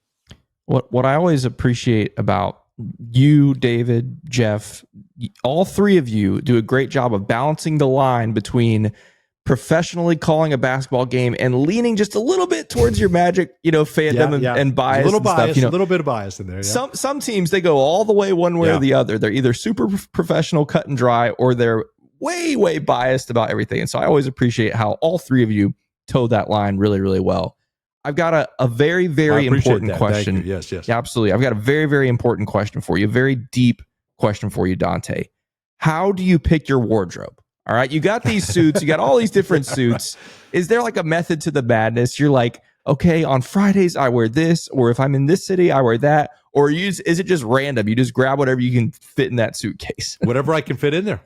What I always appreciate about you, David, Jeff, all three of you do a great job of balancing the line between professionally calling a basketball game and leaning just a little bit towards your Magic, fandom and bias. A little bias, stuff, a little bit of bias in there. Yeah. Some teams, they go all the way one way or the other. They're either super professional, cut and dry, or they're way, way biased about everything. And so I always appreciate how all three of you toe that line really, really well. I've got a very, very important question. Yes. Yeah, absolutely. I've got a very, very important question for you. A very deep question for you, Dante. How do you pick your wardrobe? All right. You got these suits. You got all these different suits. Is there like a method to the madness? You're like, okay, on Fridays, I wear this. Or if I'm in this city, I wear that. Or is it just random? You just grab whatever you can fit in that suitcase. Whatever I can fit in there.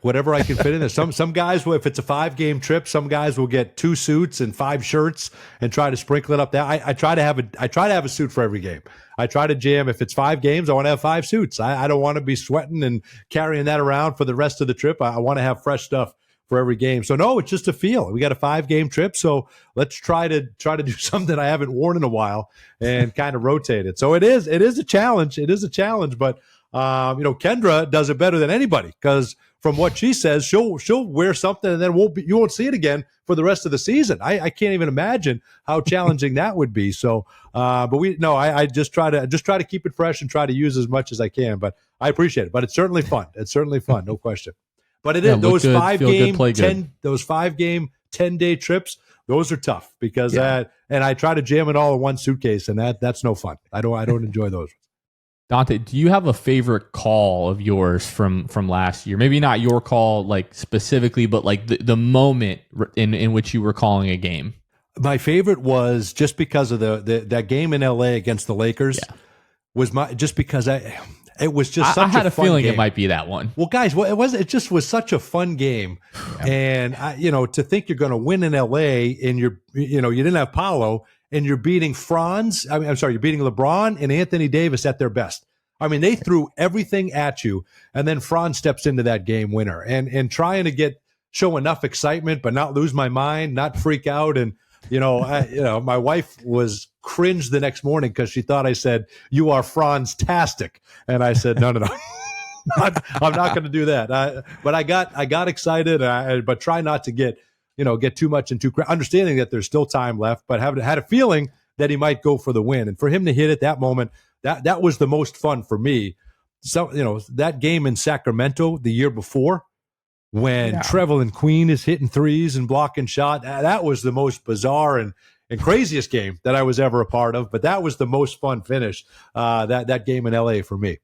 Some guys will, if it's a 5-game trip, some guys will get 2 suits and 5 shirts and try to sprinkle it up there. I try to have a suit for every game. I try to jam. If it's 5 games, I want to have 5 suits. I don't want to be sweating and carrying that around for the rest of the trip. I want to have fresh stuff for every game. So no, it's just a feel. We got a 5-game trip, so let's try to do something I haven't worn in a while and kind of rotate it. So it is a challenge. It is a challenge, but Kendra does it better than anybody, because from what she says, she'll wear something and then you won't see it again for the rest of the season. I can't even imagine how challenging that would be. So, I just try to keep it fresh and try to use as much as I can. But I appreciate it. But it's certainly fun. No question. But it is those 5-game 10-day trips. Those are tough because and I try to jam it all in one suitcase, and that's no fun. I don't enjoy those. Dante, do you have a favorite call of yours from last year? Maybe not your call like specifically, but like the moment in which you were calling a game. My favorite was just because of that game in LA against the Lakers. Was just because it was just such a fun game. I had a feeling it might be that one. Well, guys, it just was such a fun game. And to think you're going to win in LA and you didn't have Paolo and you're beating Franz. You're beating LeBron and Anthony Davis at their best. I mean, they threw everything at you, and then Franz steps into that game winner and trying to show enough excitement, but not lose my mind, not freak out. And my wife was cringed the next morning because she thought I said, "You are Franz-tastic," and I said, "No, I'm not going to do that." But I got excited, but try not to get too much into understanding that there's still time left, but had a feeling that he might go for the win, and for him to hit at that moment, that was the most fun for me. So that game in Sacramento the year before, when Trevelyan Queen is hitting threes and blocking shot, that was the most bizarre and craziest game that I was ever a part of. But that was the most fun finish, that game in LA for me.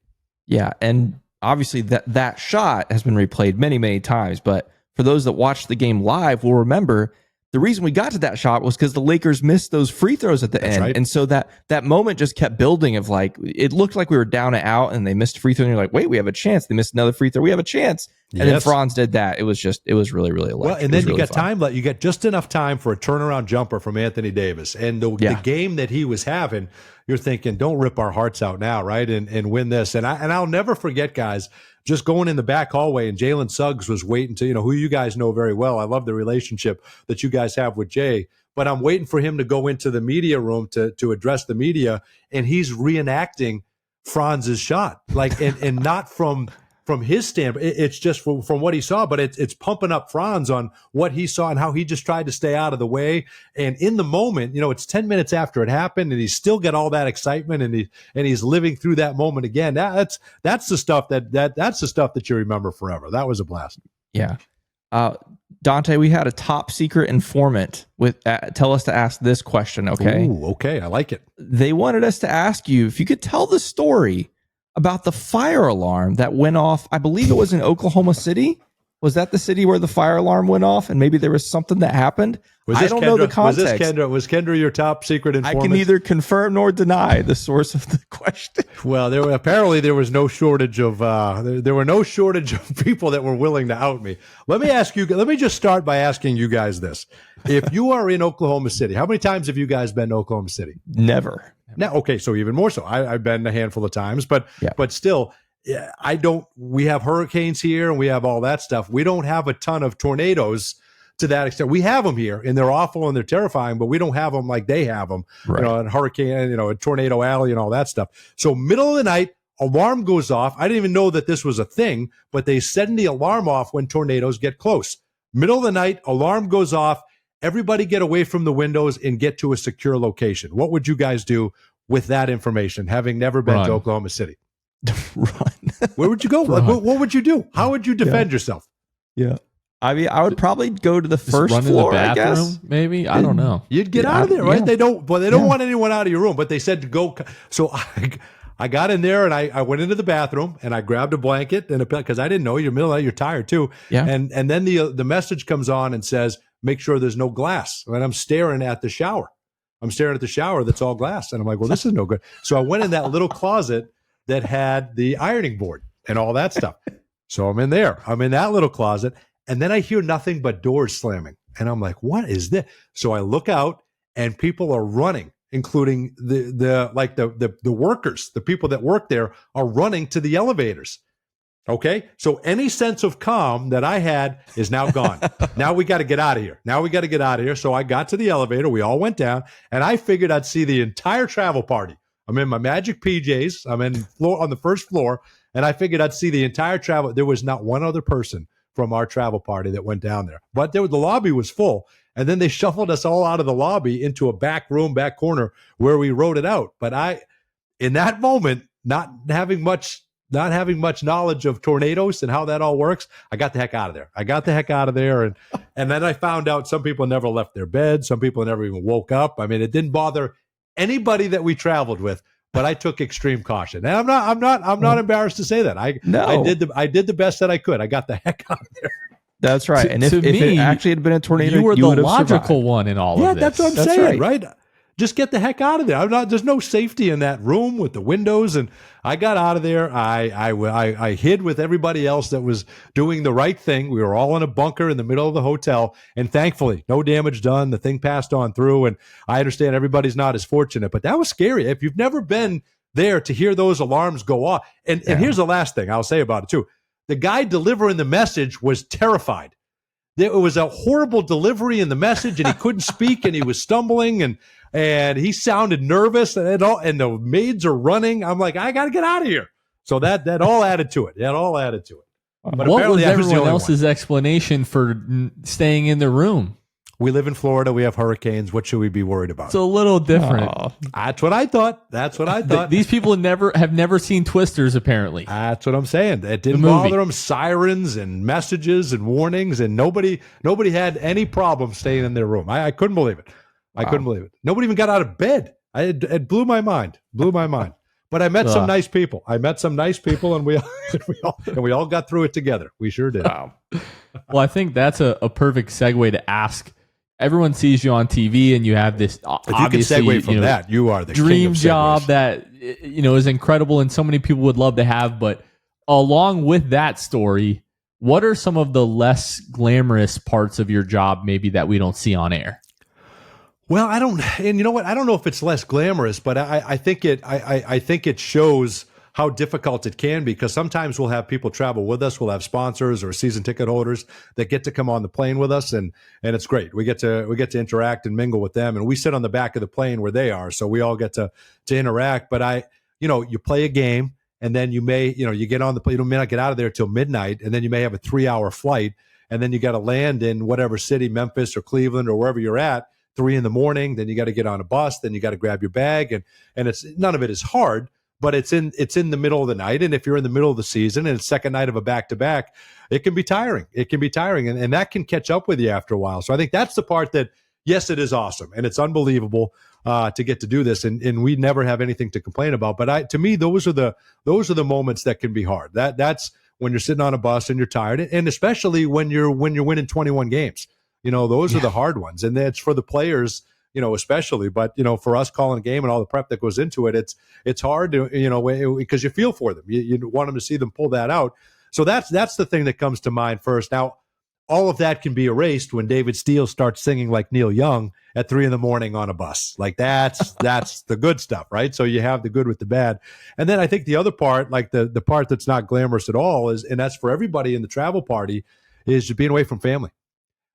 Yeah, and obviously that shot has been replayed many, many times. But for those that watched the game live will remember the reason we got to that shot was because the Lakers missed those free throws at the end. Right. And so that moment just kept building of like, it looked like we were down and out and they missed a free throw and you're like, wait, we have a chance. They missed another free throw. We have a chance. And then Franz did that. It was really, really electric. Well, and then you really got time left. You got just enough time for a turnaround jumper from Anthony Davis. And the game that he was having, you're thinking, don't rip our hearts out now, right? And win this. And I'll never forget, guys, just going in the back hallway, and Jalen Suggs was waiting to, who you guys know very well. I love the relationship that you guys have with Jay. But I'm waiting for him to go into the media room to address the media, and he's reenacting Franz's shot, and not from his standpoint. It's just from what he saw, but it's pumping up Franz on what he saw and how he just tried to stay out of the way. And in the moment, it's 10 minutes after it happened, and he's still got all that excitement, and he's living through that moment again. That's the stuff that's the stuff that you remember forever. That was a blast. Yeah. Dante, we had a top secret informant tell us to ask this question. Okay. Ooh, okay. I like it. They wanted us to ask you if you could tell the story about the fire alarm that went off. I believe it was in Oklahoma City. Was that the city where the fire alarm went off? And maybe there was something that happened. I don't know the context. Was Kendra your top secret informant? I can neither confirm nor deny the source of the question. Well, there was no shortage of there were no shortage of people that were willing to out me. Let me just start by asking you guys this: if you are in Oklahoma City, how many times have you guys been to Oklahoma City? Never. Now, okay, so even more so. I've been a handful of times, but still. Yeah, we have hurricanes here and we have all that stuff. We don't have a ton of tornadoes to that extent. We have them here and they're awful and they're terrifying, but we don't have them like they have them, right. A hurricane, a tornado alley and all that stuff. So middle of the night, alarm goes off. I didn't even know that this was a thing, but they send the alarm off when tornadoes get close. Middle of the night, alarm goes off. Everybody get away from the windows and get to a secure location. What would you guys do with that information, having never been to Oklahoma City? Run. Where would you go? What would you do? How would you defend yourself? Yeah. I mean, I would probably go to the first run floor, in the bathroom, I guess. Maybe. I don't know. You'd get out of there, right? Yeah. They don't want anyone out of your room, but they said to go. So I got in there and I went into the bathroom and I grabbed a blanket and because I didn't know you're middle of the night, you're tired too. Yeah. And then the message comes on and says, make sure there's no glass. And I'm staring at the shower. That's all glass. And I'm like, well, this is no good. So I went in that little closet that had the ironing board and all that stuff. So I'm in there. I'm in that little closet. And then I hear nothing but doors slamming. And I'm like, what is this? So I look out and people are running, including the workers, the people that work there are running to the elevators. Okay. So any sense of calm that I had is now gone. Now we got to get out of here. So I got to the elevator. We all went down and I figured I'd see the entire travel party. I'm in my Magic PJs. I'm on the first floor, and I figured I'd see the entire travel. There was not one other person from our travel party that went down there, but the lobby was full. And then they shuffled us all out of the lobby into a back corner where we wrote it out. But in that moment, not having much knowledge of tornadoes and how that all works, I got the heck out of there. And then I found out some people never left their bed. Some people never even woke up. I mean, it didn't bother anybody that we traveled with, but I took extreme caution. And I'm not embarrassed to say that. I did the best that I could. I got the heck out of there. That's right. And if it actually had been a tornado, you were the logical survived. one in all of this. Yeah, that's what I'm saying, right? Just get the heck out of there. There's no safety in that room with the windows. And I got out of there. I hid with everybody else that was doing the right thing. We were all in a bunker in the middle of the hotel. And thankfully, no damage done. The thing passed on through. And I understand everybody's not as fortunate, but that was scary. If you've never been there to hear those alarms go off. And here's the last thing I'll say about it too. The guy delivering the message was terrified. It was a horrible delivery in the message, and he couldn't speak, and he was stumbling, and he sounded nervous, and the maids are running. I'm like, I got to get out of here. So that all added to it. But what was everyone else's explanation for staying in the room? We live in Florida. We have hurricanes. What should we be worried about? It's a little different. That's what I thought. These people have never seen Twisters, apparently. That's what I'm saying. It didn't bother them. Sirens and messages and warnings, and nobody had any problem staying in their room. I couldn't believe it. I couldn't believe it. Nobody even got out of bed. It blew my mind. But I met some nice people. And we all got through it together. We sure did. Wow. Well, I think that's a perfect segue to ask. Everyone sees you on TV, and you have this obviously, if you can segue from that, you are the dream king of job that is incredible, and so many people would love to have. But along with that story, what are some of the less glamorous parts of your job maybe that we don't see on air? Well, and you know what? I don't know if it's less glamorous, but I think it shows how difficult it can be, because sometimes we'll have people travel with us. We'll have sponsors or season ticket holders that get to come on the plane with us, and it's great. We get to interact and mingle with them, and we sit on the back of the plane where they are, so we all get to interact. But you play a game, and then you get on the plane. You may not get out of there till midnight, and then you may have a 3-hour flight, and then you got to land in whatever city, Memphis or Cleveland or wherever you're at, 3 a.m. Then you got to get on a bus. Then you got to grab your bag, and it's none of it is hard, but it's in the middle of the night. And if you're in the middle of the season and it's second night of a back-to-back, it can be tiring. And that can catch up with you after a while. So I think that's the part that, yes, it is awesome and it's unbelievable to get to do this, and we never have anything to complain about. But to me, those are the moments that can be hard. That's when you're sitting on a bus and you're tired, and especially when you're winning 21 games. Those are the hard ones, and that's for the players, especially. But for us calling a game and all the prep that goes into it, it's hard to because you feel for them. You want them to see them pull that out. So that's the thing that comes to mind first. Now, all of that can be erased when David Steele starts singing like Neil Young at 3 a.m. on a bus. Like that's the good stuff, right? So you have the good with the bad. And then I think the other part, like the part that's not glamorous at all, is, and that's for everybody in the travel party, is being away from family.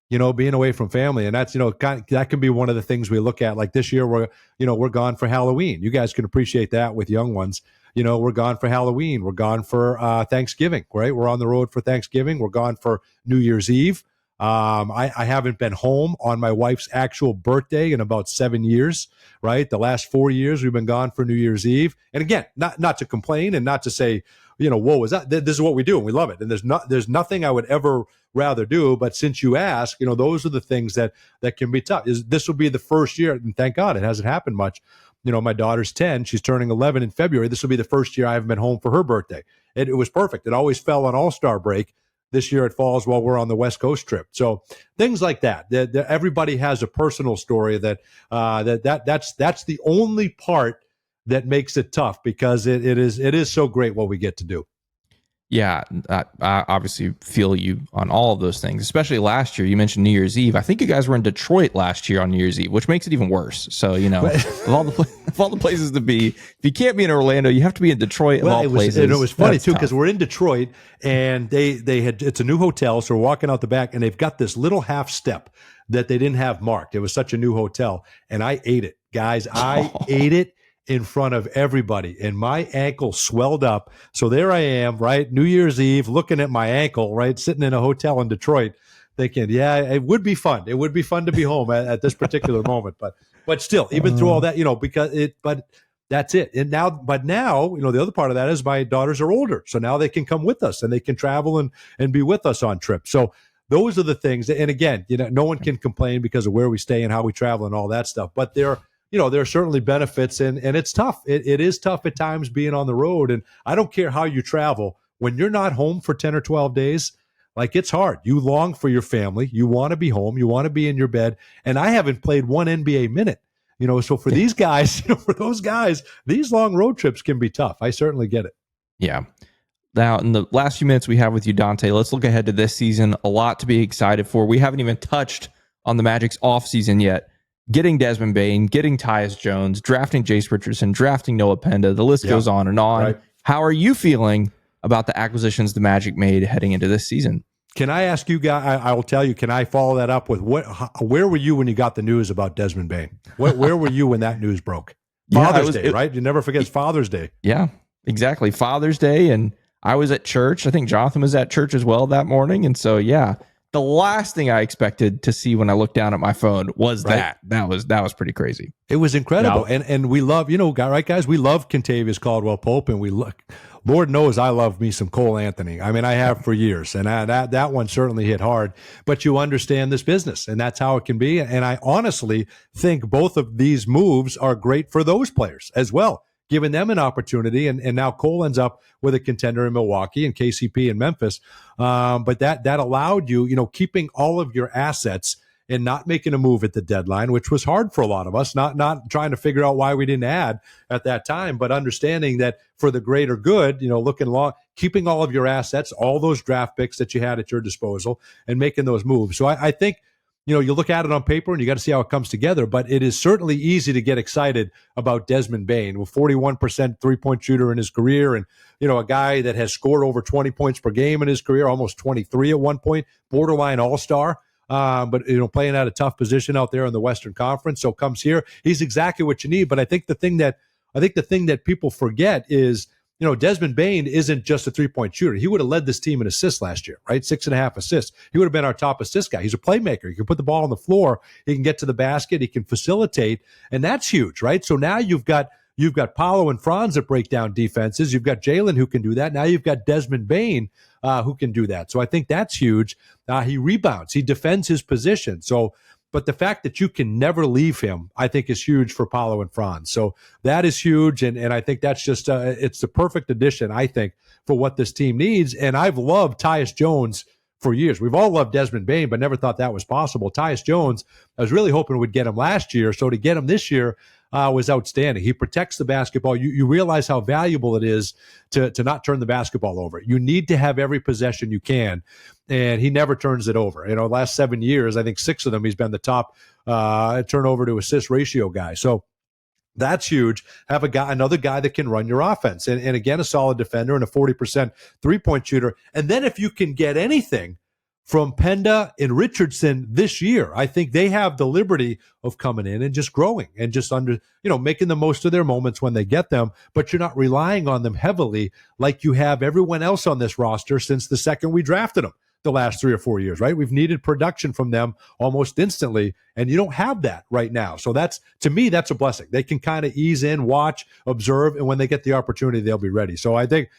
Being away from family. And that's, that can be one of the things we look at. Like this year, we're gone for Halloween. You guys can appreciate that with young ones. We're gone for Halloween. We're gone for Thanksgiving, right? We're on the road for Thanksgiving. We're gone for New Year's Eve. I haven't been home on my wife's actual birthday in about 7 years, right? The last 4 years we've been gone for New Year's Eve. And again, not to complain and not to say, whoa, is that? This is what we do and we love it. And there's nothing I would ever rather do. But since you ask, those are the things that can be tough. This will be the first year, and thank God it hasn't happened much. My daughter's 10. She's turning 11 in February. This will be the first year I haven't been home for her birthday. It was perfect. It always fell on All-Star break. This year it falls while we're on the West Coast trip. So things like that. Everybody has a personal story that's the only part that makes it tough, because it is so great what we get to do. Yeah, I obviously feel you on all of those things, especially last year. You mentioned New Year's Eve. I think you guys were in Detroit last year on New Year's Eve, which makes it even worse. So, of all the places to be, if you can't be in Orlando, you have to be in Detroit of all places. And it was funny, too, because we're in Detroit, and it's a new hotel, so we're walking out the back, and they've got this little half step that they didn't have marked. It was such a new hotel, and I ate it. Guys, I ate it in front of everybody, and my ankle swelled up. So there I am, right? New Year's Eve, looking at my ankle, right? Sitting in a hotel in Detroit, thinking, yeah, it would be fun. It would be fun to be home at this particular moment. But still, even through all that, but that's it. And now, the other part of that is my daughters are older. So now they can come with us and they can travel and be with us on trips. So those are the things. And again, no one can complain because of where we stay and how we travel and all that stuff. But there are certainly benefits, and it's tough. It is tough at times being on the road. And I don't care how you travel. When you're not home for 10 or 12 days, like, it's hard. You long for your family. You want to be home. You want to be in your bed. And I haven't played one NBA minute. So for these guys, for those guys, these long road trips can be tough. I certainly get it. Yeah. Now, in the last few minutes we have with you, Dante, let's look ahead to this season. A lot to be excited for. We haven't even touched on the Magic's offseason yet. Getting Desmond Bane, getting Tyus Jones, drafting Jace Richardson, drafting Noah Penda. The list goes on and on. Right. How are you feeling about the acquisitions the Magic made heading into this season? Can I ask you guys, I will tell you, can I follow that up with where were you when you got the news about Desmond Bane? Where were you when that news broke? Father's Day, right? You never forget Father's Day. Yeah, exactly. Father's Day. And I was at church. I think Jonathan was at church as well that morning. And so, yeah. The last thing I expected to see when I looked down at my phone was that. That was pretty crazy. It was incredible. Yeah. And we love, right, guys? We love Kentavious Caldwell-Pope, and Lord knows I love me some Cole Anthony. I mean, I have for years, and that one certainly hit hard. But you understand this business, and that's how it can be. And I honestly think both of these moves are great for those players as well, giving them an opportunity. And now Cole ends up with a contender in Milwaukee and KCP in Memphis. But that allowed you, keeping all of your assets and not making a move at the deadline, which was hard for a lot of us, not trying to figure out why we didn't add at that time, but understanding that for the greater good, looking long, keeping all of your assets, all those draft picks that you had at your disposal, and making those moves. So I think, you look at it on paper and you got to see how it comes together, but it is certainly easy to get excited about Desmond Bane, with 41% three-point shooter in his career, and a guy that has scored over 20 points per game in his career, almost 23 at one point, borderline all-star. But playing at a tough position out there in the Western Conference, so comes here, he's exactly what you need. But I think the thing that people forget is, Desmond Bane isn't just a three-point shooter. He would have led this team in assists last year, right? 6.5 assists. He would have been our top assist guy. He's a playmaker. He can put the ball on the floor. He can get to the basket. He can facilitate, and that's huge, right? So now you've got Paolo and Franz that break down defenses. You've got Jalen who can do that. Now you've got Desmond Bane who can do that. So I think that's huge. He rebounds. He defends his position. But the fact that you can never leave him, I think, is huge for Paolo and Franz. So that is huge, and I think that's just it's the perfect addition, I think, for what this team needs. And I've loved Tyus Jones for years. We've all loved Desmond Bane, but never thought that was possible. Tyus Jones, I was really hoping we'd get him last year, so to get him this year was outstanding. He protects the basketball. You realize how valuable it is to not turn the basketball over. You need to have every possession you can, and he never turns it over. Last 7 years, I think 6 of them, he's been the top turnover to assist ratio guy. So that's huge. Have another guy that can run your offense, and again, a solid defender and a 40% three-point shooter. And then if you can get anything from Penda and Richardson this year, I think they have the liberty of coming in and just growing and just making the most of their moments when they get them, but you're not relying on them heavily like you have everyone else on this roster since the second we drafted them the last 3 or 4 years, right? We've needed production from them almost instantly, and you don't have that right now. So to me, that's a blessing. They can kind of ease in, watch, observe, and when they get the opportunity, they'll be ready. So I think,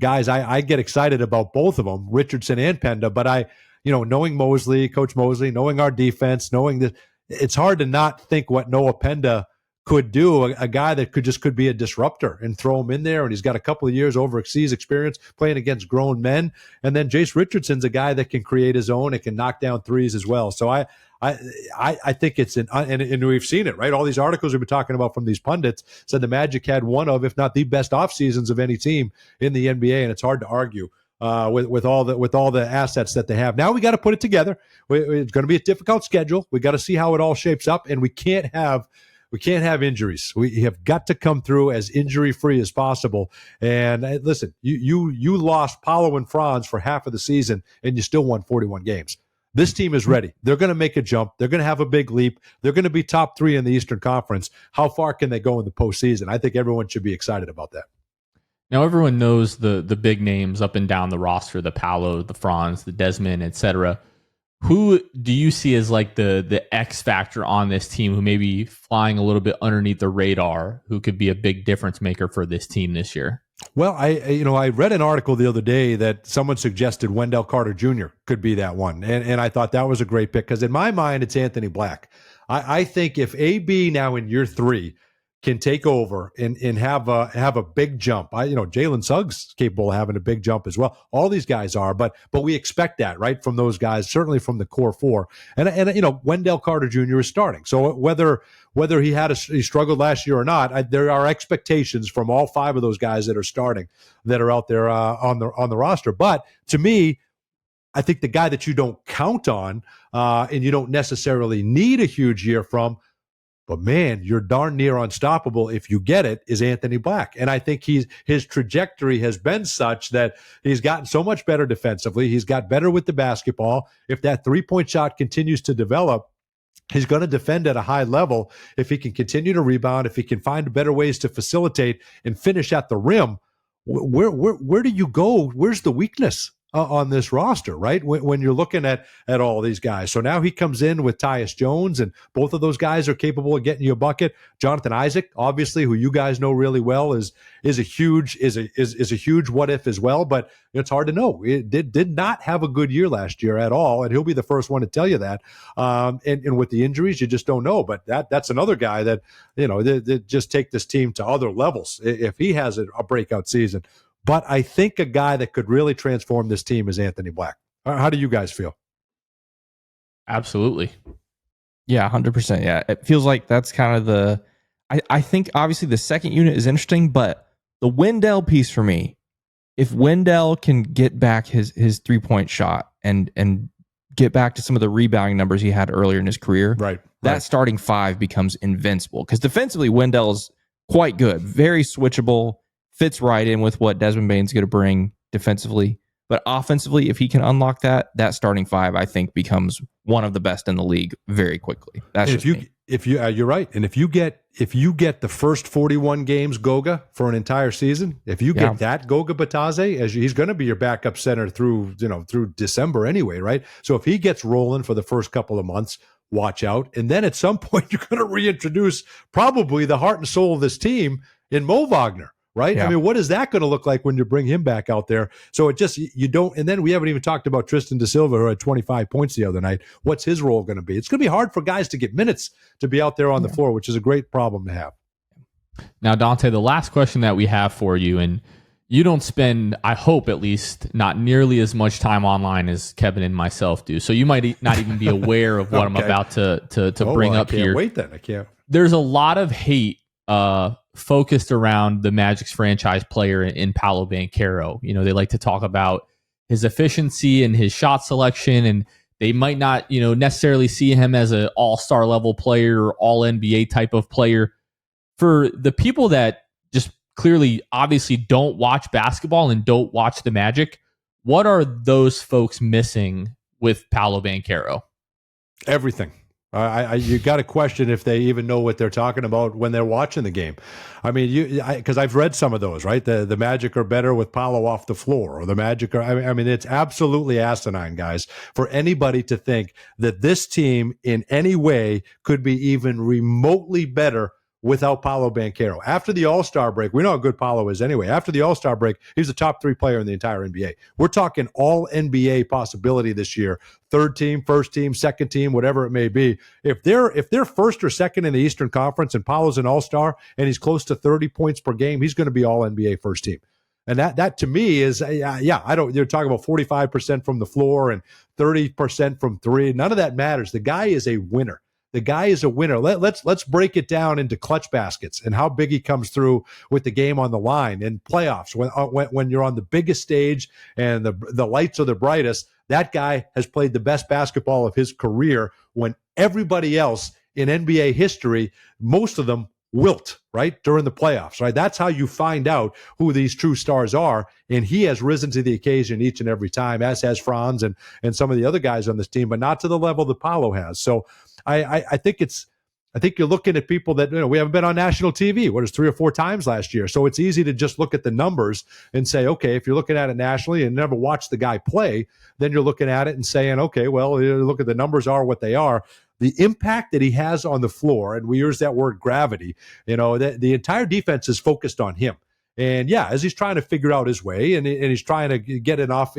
guys, I get excited about both of them, Richardson and Penda, but knowing Mosley, Coach Mosley, knowing our defense, knowing that it's hard to not think what Noah Penda could do, a guy that could be a disruptor, and throw him in there. And he's got a couple of years overseas experience playing against grown men. And then Jace Richardson's a guy that can create his own and can knock down threes as well. So I think it's and we've seen it, right? All these articles we've been talking about from these pundits said the Magic had one of, if not the best off seasons of any team in the NBA, and it's hard to argue with all the assets that they have. Now we got to put it together. It's going to be a difficult schedule. We got to see how it all shapes up, and we can't have injuries. We have got to come through as injury-free as possible. And listen, you lost Paolo and Franz for half of the season, and you still won 41 games. This team is ready. They're going to make a jump. They're going to have a big leap. They're going to be top 3 in the Eastern Conference. How far can they go in the postseason? I think everyone should be excited about that. Now, everyone knows the big names up and down the roster, the Paolo, the Franz, the Desmond, etc. Who do you see as like the X factor on this team, who may be flying a little bit underneath the radar, who could be a big difference maker for this team this year? Well, I read an article the other day that someone suggested Wendell Carter Jr. could be that one, and I thought that was a great pick, because in my mind it's Anthony Black. I think if AB now in year 3 can take over and have a big jump. Jalen Suggs capable of having a big jump as well. All these guys are, but we expect that, right, from those guys, certainly from the core 4. And Wendell Carter Jr. is starting. So whether he struggled last year or not, there are expectations from all 5 of those guys that are starting, that are out there on the roster. But to me, I think the guy that you don't count on and you don't necessarily need a huge year from, but man, you're darn near unstoppable if you get it, is Anthony Black. And I think his trajectory has been such that he's gotten so much better defensively. He's got better with the basketball. If that three-point shot continues to develop, he's going to defend at a high level. If he can continue to rebound, if he can find better ways to facilitate and finish at the rim, where do you go? Where's the weakness on this roster, right? When you're looking at all these guys. So now he comes in with Tyus Jones, and both of those guys are capable of getting you a bucket. Jonathan Isaac, obviously, who you guys know really well, is a huge what if as well, but it's hard to know. It did not have a good year last year at all, and he'll be the first one to tell you that. And with the injuries, you just don't know. But that's another guy that that just take this team to other levels if he has a breakout season. But I think a guy that could really transform this team is Anthony Black. How do you guys feel? Absolutely. Yeah, 100%. Yeah, it feels like that's kind of I think obviously the second unit is interesting, but the Wendell piece for me, if Wendell can get back his 3-point shot and get back to some of the rebounding numbers he had earlier in his career, that starting five becomes invincible. Because defensively, Wendell's quite good, very switchable, fits right in with what Desmond Bane's going to bring defensively. But offensively, if he can unlock that starting five, I think becomes one of the best in the league very quickly. That's you're right, and if you get the first 41 games Goga for an entire season, if you get that Goga Batadze, he's going to be your backup center through December anyway, right? So if he gets rolling for the first couple of months, watch out, and then at some point you're going to reintroduce probably the heart and soul of this team in Mo Wagner. Right? Yeah. I mean, what is that going to look like when you bring him back out there? So it just, you don't, and then we haven't even talked about Tristan Da Silva, who had 25 points the other night. What's his role going to be? It's going to be hard for guys to get minutes to be out there on the floor, which is a great problem to have. Now, Dante, the last question that we have for you, and you don't spend, I hope at least, not nearly as much time online as Kevin and myself do. So you might not even be aware of what I'm about to bring up here. Wait then, I can't. There's a lot of hate focused around the Magic's franchise player in Paolo Banchero. You know, they like to talk about his efficiency and his shot selection, and they might not, necessarily see him as an all-star level player or all NBA type of player. For the people that just clearly, obviously don't watch basketball and don't watch the Magic, what are those folks missing with Paolo Banchero? Everything. You got to question if they even know what they're talking about when they're watching the game. I mean, because I've read some of those, right? The Magic are better with Paolo off the floor, or the Magic are. I mean, it's absolutely asinine, guys, for anybody to think that this team in any way could be even remotely better without Paolo Banchero. After the All-Star break, we know how good Paolo is anyway. After the All-Star break, he's the top 3 player in the entire NBA. We're talking all NBA possibility this year. Third team, first team, second team, whatever it may be. If they're first or second in the Eastern Conference and Paolo's an All-Star and he's close to 30 points per game, he's going to be all NBA first team. And that to me is, you're talking about 45% from the floor and 30% from three. None of that matters. The guy is a winner. The guy is a winner. Let's break it down into clutch baskets and how big he comes through with the game on the line and playoffs. When you're on the biggest stage and the lights are the brightest, that guy has played the best basketball of his career when everybody else in NBA history, most of them wilt, right, during the playoffs, right? That's how you find out who these true stars are, and he has risen to the occasion each and every time, as has Franz and some of the other guys on this team, but not to the level that Paolo has. So I think you're looking at people that, we haven't been on national TV, 3 or 4 times last year. So it's easy to just look at the numbers and say, okay, if you're looking at it nationally and never watched the guy play, then you're looking at it and saying, okay, well, look at the numbers are what they are. The impact that he has on the floor, and we use that word gravity, the entire defense is focused on him. And as he's trying to figure out his way and he's trying to get it off,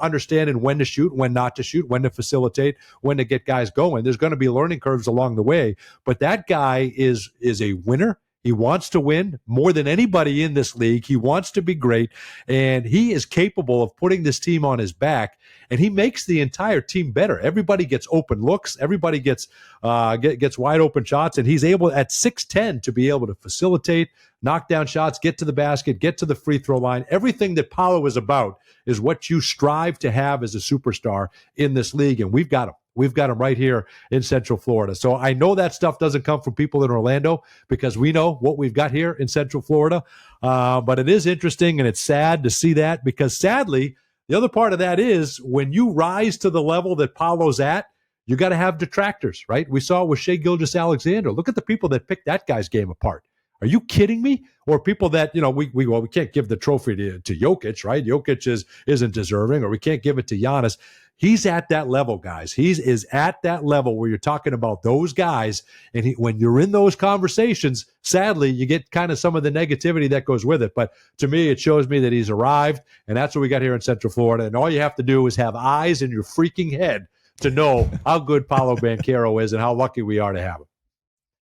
understanding when to shoot, when not to shoot, when to facilitate, when to get guys going. There's going to be learning curves along the way. But that guy is a winner. He wants to win more than anybody in this league. He wants to be great, and he is capable of putting this team on his back, and he makes the entire team better. Everybody gets open looks. Everybody gets wide open shots, and he's able at 6'10" to be able to facilitate, knock down shots, get to the basket, get to the free throw line. Everything that Paolo is about is what you strive to have as a superstar in this league, and we've got him. We've got him right here in Central Florida. So I know that stuff doesn't come from people in Orlando because we know what we've got here in Central Florida. But it is interesting and it's sad to see that, because sadly, the other part of that is when you rise to the level that Paolo's at, you got to have detractors, right? We saw it with Shai Gilgeous-Alexander. Look at the people that picked that guy's game apart. Are you kidding me? Or people that, we can't give the trophy to Jokic, right? Jokic isn't deserving, or we can't give it to Giannis. He's at that level, guys. He is at that level where you're talking about those guys. And when you're in those conversations, sadly, you get kind of some of the negativity that goes with it. But to me, it shows me that he's arrived, and that's what we got here in Central Florida. And all you have to do is have eyes in your freaking head to know how good Paolo Banchero is and how lucky we are to have him.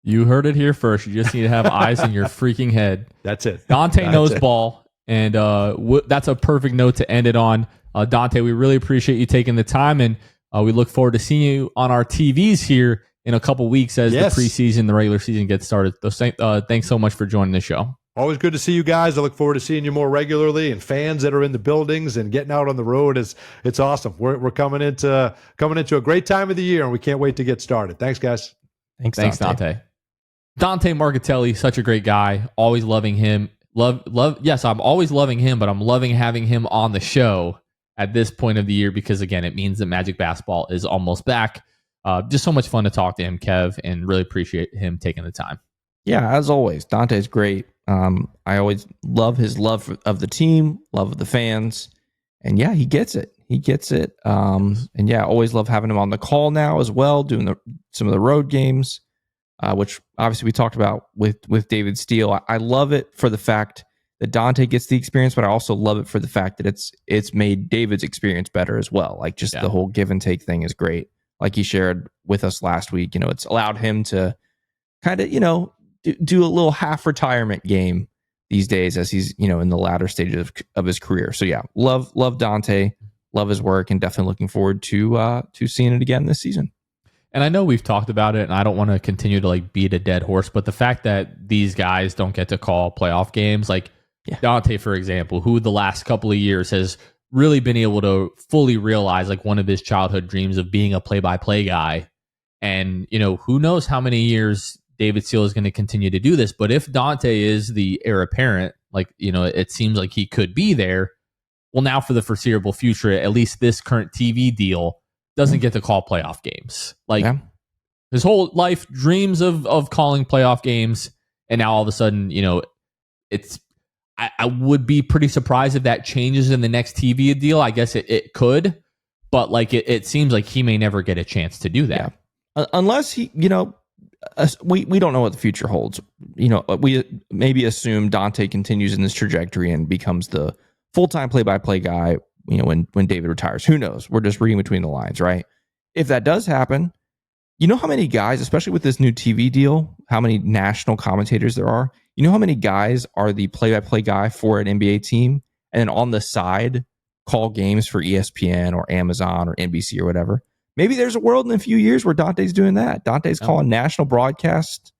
You heard it here first. You just need to have eyes in your freaking head. That's it. Dante knows ball, and that's a perfect note to end it on. Dante, we really appreciate you taking the time, and we look forward to seeing you on our TVs here in a couple weeks as Yes. the preseason, the regular season gets started. Thanks so much for joining the show. Always good to see you guys. I look forward to seeing you more regularly, and fans that are in the buildings and getting out on the road. It's awesome. We're coming into a great time of the year, and we can't wait to get started. Thanks, guys. Thanks, Dante. Dante Marchitelli, such a great guy. Always loving him. Yes, I'm always loving him, but I'm loving having him on the show at this point of the year because, again, it means that Magic Basketball is almost back. Just so much fun to talk to him, Kev, and really appreciate him taking the time. Yeah, as always, Dante's great. I always love his love of the team, love of the fans, and yeah, he gets it. And yeah, always love having him on the call now as well, doing some of the road games, which obviously we talked about with David Steele. I love it for the fact that Dante gets the experience, but I also love it for the fact that it's made David's experience better as well. Like just the whole give and take thing is great. Like he shared with us last week, it's allowed him to kind of, do a little half retirement game these days as he's, in the latter stages of his career. So yeah, love Dante, love his work, and definitely looking forward to seeing it again this season. And I know we've talked about it, and I don't want to continue to beat a dead horse, but the fact that these guys don't get to call playoff games, Dante, for example, who the last couple of years has really been able to fully realize one of his childhood dreams of being a play-by-play guy. And, who knows how many years David Steele is going to continue to do this. But if Dante is the heir apparent, it seems like he could be there. Well, now for the foreseeable future, at least this current TV deal doesn't get to call playoff games. His whole life dreams of calling playoff games. And now all of a sudden, I would be pretty surprised if that changes in the next TV deal. I guess it could, but it seems like he may never get a chance to do that. Yeah. Unless he, we don't know what the future holds. We maybe assume Dante continues in this trajectory and becomes the full-time play-by-play guy, when David retires. Who knows? We're just reading between the lines, right? If that does happen, how many guys, especially with this new TV deal, how many national commentators there are? How many guys are the play-by-play guy for an NBA team and then on the side call games for ESPN or Amazon or NBC or whatever? Maybe there's a world in a few years where Dante's doing that. Dante's calling national broadcast,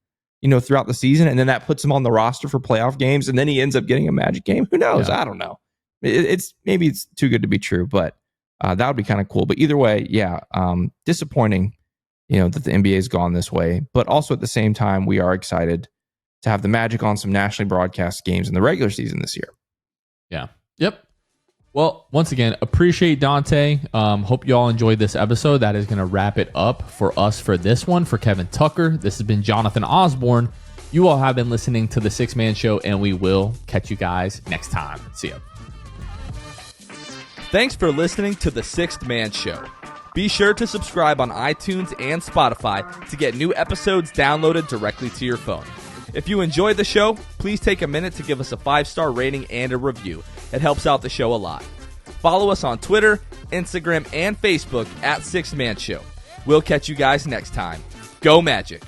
throughout the season, and then that puts him on the roster for playoff games, and then he ends up getting a Magic game. Who knows? Yeah. I don't know. Maybe it's too good to be true, but that would be kind of cool. But either way, yeah, disappointing, that the NBA's gone this way. But also at the same time, we are excited to have the Magic on some nationally broadcast games in the regular season this year. Yeah. Yep. Well, once again, appreciate Dante. Hope you all enjoyed this episode. That is going to wrap it up for us for this one. For Kevin Tucker, this has been Jonathan Osborne. You all have been listening to The Sixth Man Show, and we will catch you guys next time. See ya. Thanks for listening to The Sixth Man Show. Be sure to subscribe on iTunes and Spotify to get new episodes downloaded directly to your phone. If you enjoyed the show, please take a minute to give us a 5-star rating and a review. It helps out the show a lot. Follow us on Twitter, Instagram, and Facebook at Sixth Man Show. We'll catch you guys next time. Go Magic!